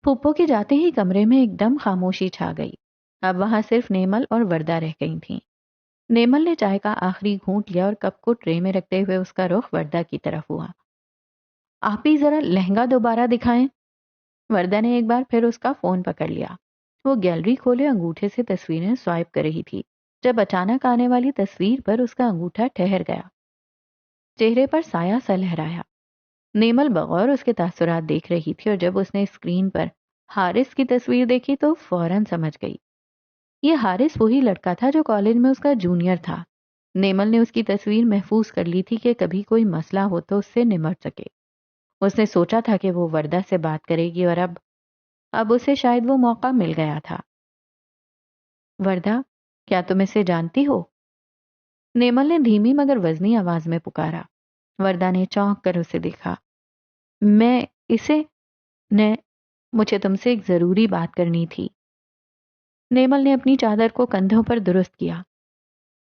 پھپھو کے جاتے ہی کمرے میں ایک دم خاموشی چھا گئی۔ اب وہاں صرف نیمل اور وردہ رہ گئی تھیں۔ نیمل نے چائے کا آخری گھونٹ لیا اور کپ کو ٹرے میں رکھتے ہوئے اس کا رخ وردہ کی طرف ہوا۔ آپ ہی ذرا لہنگا دوبارہ دکھائیں۔ وردہ نے ایک بار پھر اس کا فون پکڑ لیا۔ وہ گیلری کھولے انگوٹھے سے تصویریں سوائپ کر رہی تھی جب اچانک آنے والی تصویر پر اس کا انگوٹھا ٹھہر گیا۔ چہرے پر سایہ سا لہرایا۔ نیمل بغور اس کے تاثرات دیکھ رہی تھی، اور جب اس نے اسکرین پر حارث کی تصویر دیکھی تو فوراً سمجھ گئی۔ یہ حارث وہی لڑکا تھا جو کالج میں اس کا جونیئر تھا۔ نیمل نے اس کی تصویر محفوظ کر لی تھی کہ کبھی کوئی مسئلہ ہو تو اس سے نمٹ سکے۔ اس نے سوچا تھا کہ وہ وردہ سے بات کرے گی، اور اب اسے شاید وہ موقع مل گیا تھا۔ وردہ، کیا تم اسے جانتی ہو؟ نیمل نے دھیمی مگر وزنی آواز میں پکارا۔ وردہ نے چونک کر اسے دیکھا۔ میں اسے مجھے تم سے ایک ضروری بات کرنی تھی۔ نیمل نے اپنی چادر کو کندھوں پر درست کیا۔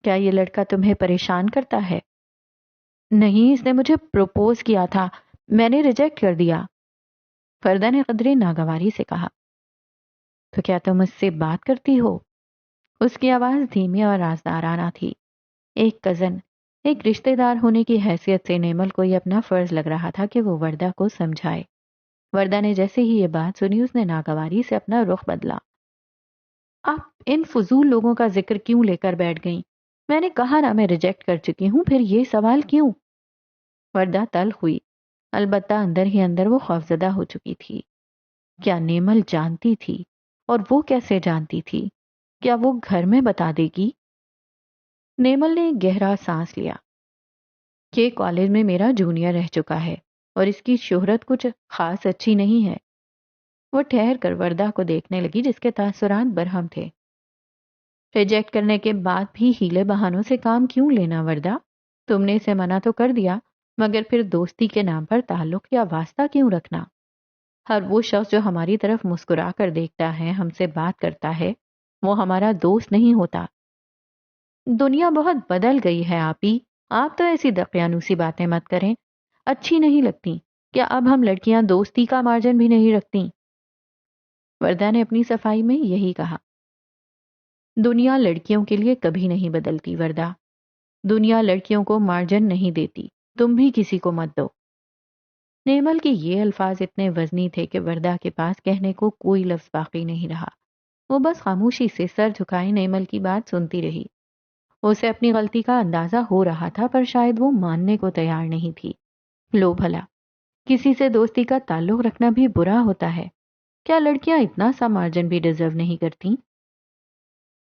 کیا یہ لڑکا تمہیں پریشان کرتا ہے؟ نہیں، اس نے مجھے پروپوز کیا تھا، میں نے ریجیکٹ کر دیا۔ وردہ نے قدرے ناگواری سے کہا۔ تو کیا تم اس سے بات کرتی ہو؟ اس کی آواز دھیمی اور رازدارانہ تھی۔ ایک کزن، ایک رشتہ دار ہونے کی حیثیت سے نیمل کو یہ اپنا فرض لگ رہا تھا کہ وہ وردہ کو سمجھائے۔ وردہ نے جیسے ہی یہ بات سنی، اس نے ناگواری سے اپنا رخ بدلا۔ آپ ان فضول لوگوں کا ذکر کیوں لے کر بیٹھ گئیں؟ میں نے کہا نا میں ریجیکٹ کر چکی ہوں، پھر یہ سوال کیوں؟ وردہ تلخ ہوئی، البتہ اندر ہی اندر وہ خوفزدہ ہو چکی تھی۔ کیا نیمل جانتی تھی؟ اور وہ کیسے جانتی تھی؟ کیا وہ گھر میں بتا دے گی؟ نیمل نے ایک گہرا سانس لیا۔ یہ کالج میں میرا جونیئر رہ چکا ہے، اور اس کی شہرت کچھ خاص اچھی نہیں ہے۔ وہ ٹھہر کر وردہ کو دیکھنے لگی جس کے تاثرات برہم تھے۔ ریجیکٹ کرنے کے بعد بھی ہیلے بہانوں سے کام کیوں لینا وردہ؟ تم نے اسے منع تو کر دیا، مگر پھر دوستی کے نام پر تعلق یا واسطہ کیوں رکھنا؟ ہر وہ شخص جو ہماری طرف مسکرا کر دیکھتا ہے، ہم سے بات کرتا ہے، وہ ہمارا دوست نہیں ہوتا۔ دنیا بہت بدل گئی ہے آپی، آپ تو ایسی دقیانوسی باتیں مت کریں، اچھی نہیں لگتی۔ کیا اب ہم لڑکیاں دوستی کا مارجن بھی نہیں رکھتی؟ وردہ نے اپنی صفائی میں یہی کہا۔ دنیا لڑکیوں کے لیے کبھی نہیں بدلتی وردہ، دنیا لڑکیوں کو مارجن نہیں دیتی، تم بھی کسی کو مت دو۔ نیمل کے یہ الفاظ اتنے وزنی تھے کہ وردہ کے پاس کہنے کو کوئی لفظ باقی نہیں رہا۔ وہ بس خاموشی سے سر جھکائے نیمل کی بات سنتی رہی۔ اسے اپنی غلطی کا اندازہ ہو رہا تھا، پر شاید وہ ماننے کو تیار نہیں تھی۔ لو بھلا، کسی سے دوستی کا تعلق رکھنا بھی برا ہوتا ہے؟ کیا لڑکیاں اتنا سا مارجن بھی ڈیزرو نہیں کرتی؟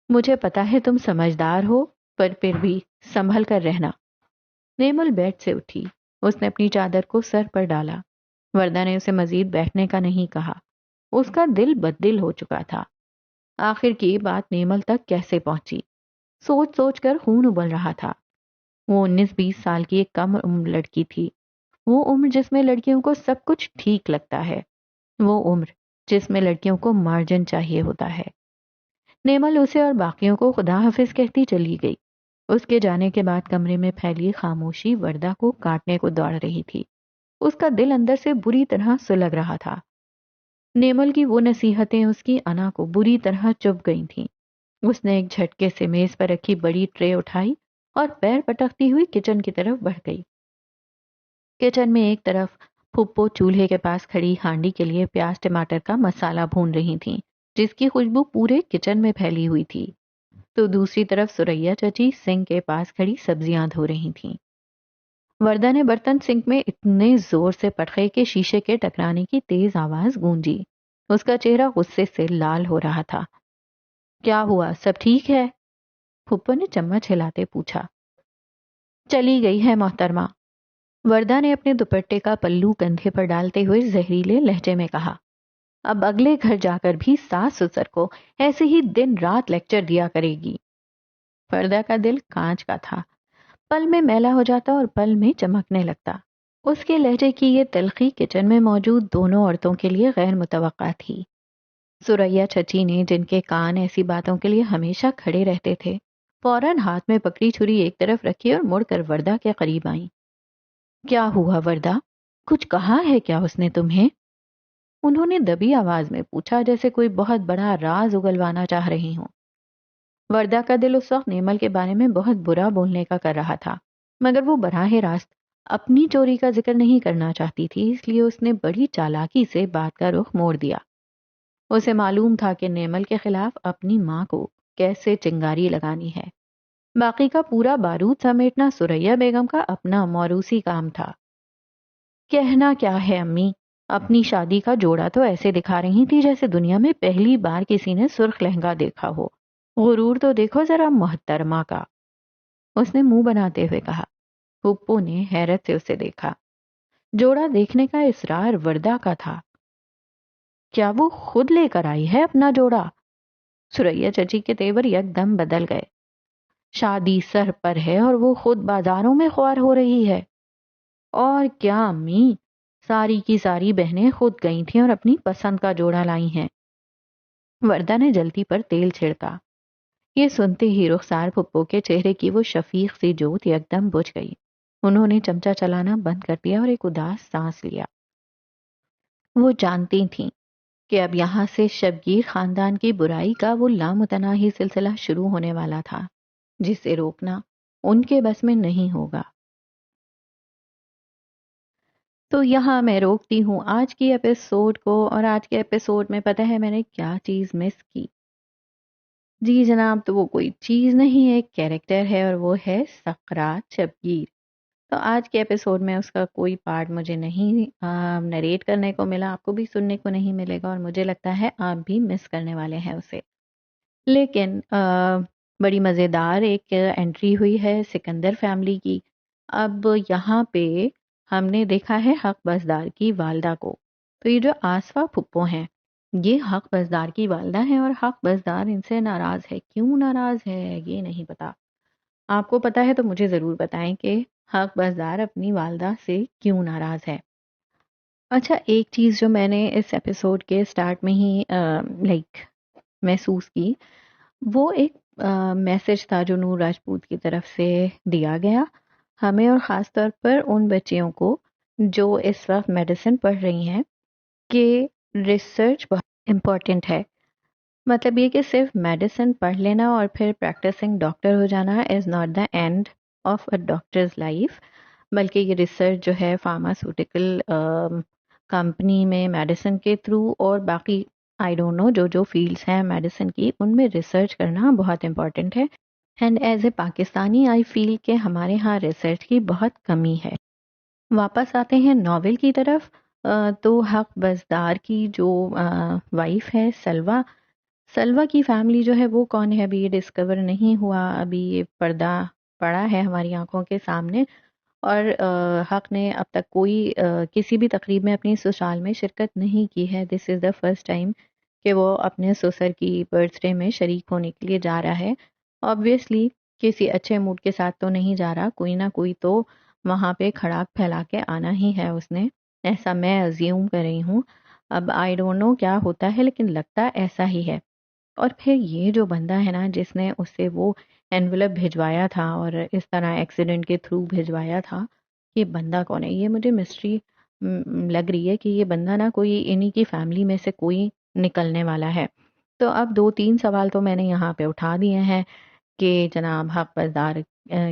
مجھے پتا ہے تم سمجھدار ہو، پر پھر بھی سنبھل کر رہنا۔ نیمل بیڈ سے اٹھی، اس نے اپنی چادر کو سر پر ڈالا۔ وردہ نے اسے مزید بیٹھنے کا نہیں کہا، اس کا دل بددل ہو چکا تھا۔ آخر کی بات نیمل تک کیسے پہنچی؟ سوچ سوچ کر خون ابل رہا تھا۔ وہ 19-20 سال کی ایک کم عمر لڑکی تھی، وہ عمر جس میں لڑکیوں کو سب کچھ ٹھیک لگتا ہے، وہ عمر جس میں لڑکیوں کو مارجن چاہیے ہوتا ہے۔ نیمل اسے اور باقیوں کو خدا حافظ کہتی چلی گئی۔ اس کے جانے کے بعد کمرے میں پھیلی خاموشی وردہ کو کاٹنے کو دوڑ رہی تھی۔ اس کا دل اندر سے بری طرح سلگ رہا تھا۔ نیمل کی وہ نصیحتیں اس کی انا کو بری طرح چبھ گئی تھیں۔ اس نے ایک جھٹکے سے میز پر رکھی بڑی ٹرے اٹھائی اور پیر پٹکتی ہوئی کچن کی طرف بڑھ گئی۔ کچن میں ایک طرف پھپھو چولہے کے پاس کھڑی ہانڈی کے لیے پیاز ٹماٹر کا مسالہ بھون رہی تھیں، جس کی خوشبو پورے کچن میں پھیلی ہوئی تھی، تو دوسری طرف سریا چچی سنک کے پاس کھڑی سبزیاں دھو رہی تھیں۔ وردہ نے برتن سنک میں اتنے زور سے پٹخے کہ شیشے کے ٹکرانے کی تیز آواز گونجی۔ اس کا چہرہ غصے سے لال ہو رہا تھا۔ کیا ہوا، سب ٹھیک ہے؟ پھپھو نے چمچ ہلاتے پوچھا۔ چلی گئی ہے محترمہ، وردہ نے اپنے دوپٹے کا پلو کندھے پر ڈالتے ہوئے زہریلے لہجے میں کہا۔ اب اگلے گھر جا کر بھی ساس سسر کو ایسے ہی دن رات لیکچر دیا کرے گی۔ وردہ کا دل کانچ کا تھا، پل میں میلا ہو جاتا اور پل میں چمکنے لگتا۔ اس کے لہجے کی یہ تلخی کچن میں موجود دونوں عورتوں کے لیے غیر متوقع تھی۔ سریا چچی نے، جن کے کان ایسی باتوں کے لیے ہمیشہ کھڑے رہتے تھے، فوراً ہاتھ میں پکڑی چھری ایک طرف رکھی اور مڑ کر وردہ کے قریب آئیں۔ کیا ہوا وردہ؟ کچھ کہا ہے کیا اس نے تمہیں؟ انہوں نے دبی آواز میں پوچھا، جیسے کوئی بہت بڑا راز اگلوانا چاہ رہی ہوں۔ وردہ کا دل اس وقت نیمل کے بارے میں بہت برا بولنے کا کر رہا تھا، مگر وہ براہ راست اپنی چوری کا ذکر نہیں کرنا چاہتی تھی، اس لیے اس نے بڑی چالاکی سے بات کا رخ موڑ دیا۔ اسے معلوم تھا کہ نیمل کے خلاف اپنی ماں کو کیسے چنگاری لگانی ہے۔ باقی کا پورا بارود سمیٹنا سریا بیگم کا اپنا موروثی کام تھا۔ کہنا کیا ہے امی، اپنی شادی کا جوڑا تو ایسے دکھا رہی تھی جیسے دنیا میں پہلی بار کسی نے سرخ لہنگا دیکھا ہو۔ غرور تو دیکھو ذرا محترمہ کا، اس نے منہ بناتے ہوئے کہا۔ پھپھو نے حیرت سے اسے دیکھا۔ جوڑا دیکھنے کا اصرار وردہ کا تھا۔ کیا وہ خود لے کر آئی ہے اپنا جوڑا؟ سریا چچی کے تیور یک دم بدل گئے۔ شادی سر پر ہے اور وہ خود بازاروں میں خوار ہو رہی ہے۔ اور کیا امی، ساری کی ساری بہنیں خود گئی تھیں اور اپنی پسند کا جوڑا لائی ہیں۔ وردہ نے جلتی پر تیل چھڑکا۔ یہ سنتے ہی رخسار پھپھو کے چہرے کی وہ شفیق سی جوت یکدم بجھ گئی۔ انہوں نے چمچہ چلانا بند کر دیا اور ایک اداس سانس لیا۔ وہ جانتی تھیں کہ اب یہاں سے شبگیر خاندان کی برائی کا وہ لامتناہی سلسلہ شروع ہونے والا تھا، جسے روکنا ان کے بس میں نہیں ہوگا۔ تو یہاں میں روکتی ہوں آج کی ایپیسوڈ کو، اور آج کے ایپیسوڈ میں پتہ ہے میں نے کیا چیز مس کی؟ جی جناب، تو وہ کوئی چیز نہیں ہے، ایک کیریکٹر ہے، اور وہ ہے سقراط شبگیر۔ تو آج کے ایپیسوڈ میں اس کا کوئی پارٹ مجھے نہیں نریٹ کرنے کو ملا، آپ کو بھی سننے کو نہیں ملے گا، اور مجھے لگتا ہے آپ بھی مس کرنے والے ہیں اسے۔ لیکن بڑی مزیدار ایک انٹری ہوئی ہے سکندر فیملی کی۔ اب یہاں پہ ہم نے دیکھا ہے حق بزدار کی والدہ کو. تو یہ جو آسفا پھپھو ہیں یہ حق بزدار کی والدہ ہیں اور حق بزدار ان سے ناراض ہے. کیوں ناراض ہے یہ نہیں پتا. آپ کو پتا ہے تو مجھے ضرور بتائیں کہ حق بزدار اپنی والدہ سے کیوں ناراض ہے. اچھا ایک چیز جو میں نے اس ایپیسوڈ کے سٹارٹ میں ہی محسوس کی وہ ایک میسج تھا جو نور راجپوت کی طرف سے دیا گیا ہمیں اور خاص طور پر ان بچیوں کو جو اس وقت میڈیسن پڑھ رہی ہیں کہ ریسرچ بہت امپورٹنٹ ہے. مطلب یہ کہ صرف میڈیسن پڑھ لینا اور پھر پریکٹسنگ ڈاکٹر ہو جانا is not the and of a doctors life, بلکہ یہ ریسرچ جو ہے فارماسیوٹیکل کمپنی میں میڈیسن کے تھرو اور باقی آئی ڈونٹ نو جو جو فیلڈس ہیں میڈیسن کی ان میں ریسرچ کرنا بہت امپورٹنٹ ہے. اینڈ ایز اے پاکستانی آئی فیل کہ ہمارے ہاں ریسرچ کی بہت کمی ہے. واپس آتے ہیں ناول کی طرف. تو حق بزدار کی جو وائف ہے سلوا کی فیملی جو ہے وہ کون ہے ابھی یہ ڈسکور نہیں ہوا. ابھی یہ پردہ پڑا ہے ہماری آنکھوں کے سامنے اور حق نے اب تک کوئی کسی بھی تقریب میں اپنی سسرال میں شرکت نہیں کی ہے. دس از دا فرسٹ ٹائم کہ وہ اپنے سسر کی برتھ ڈے میں شریک ہونے کے لیے جا رہا ہے. آبویسلی کسی اچھے موڈ کے ساتھ تو نہیں جا رہا، کوئی نہ کوئی تو وہاں پہ کھڑاک پھیلا کے آنا ہی ہے اس نے، ایسا میں ازیوم کر رہی ہوں. اب آئی ڈونٹ نو کیا ہوتا ہے لیکن لگتا ایسا ہی ہے. اور پھر یہ جو بندہ ہے نا جس نے اس سے وہ انویلپ بھجوایا تھا اور اس طرح ایکسیڈنٹ کے تھرو بھجوایا تھا، یہ بندہ کون ہے؟ یہ مجھے مسٹری لگ رہی ہے کہ یہ بندہ نا کوئی انہی کی فیملی میں سے کوئی نکلنے والا ہے. تو اب 2-3 سوال تو میں نے یہاں پہ اٹھا دیے ہیں کہ جناب حق بزدار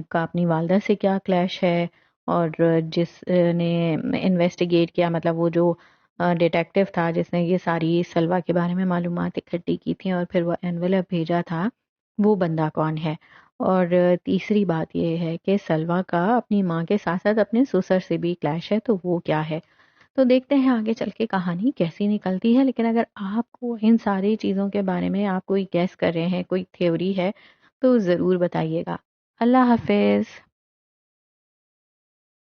کا اپنی والدہ سے کیا کلیش ہے، اور جس نے انویسٹیگیٹ کیا مطلب وہ جو ڈیٹیکٹیو تھا جس نے یہ ساری سلوا کے بارے میں معلومات اکٹھی کی تھیں اور پھر وہ انویلپ بھیجا تھا، وہ بندہ کون ہے. اور تیسری بات یہ ہے کہ سلوا کا اپنی ماں کے ساتھ ساتھ اپنے سسر سے بھی کلیش ہے، تو وہ کیا ہے. تو دیکھتے ہیں آگے چل کے کہانی کیسی نکلتی ہے. لیکن اگر آپ کو ان ساری چیزوں کے بارے میں آپ کوئی گیس کر رہے ہیں، کوئی تھیوری ہے تو ضرور بتائیے گا. اللہ حافظ.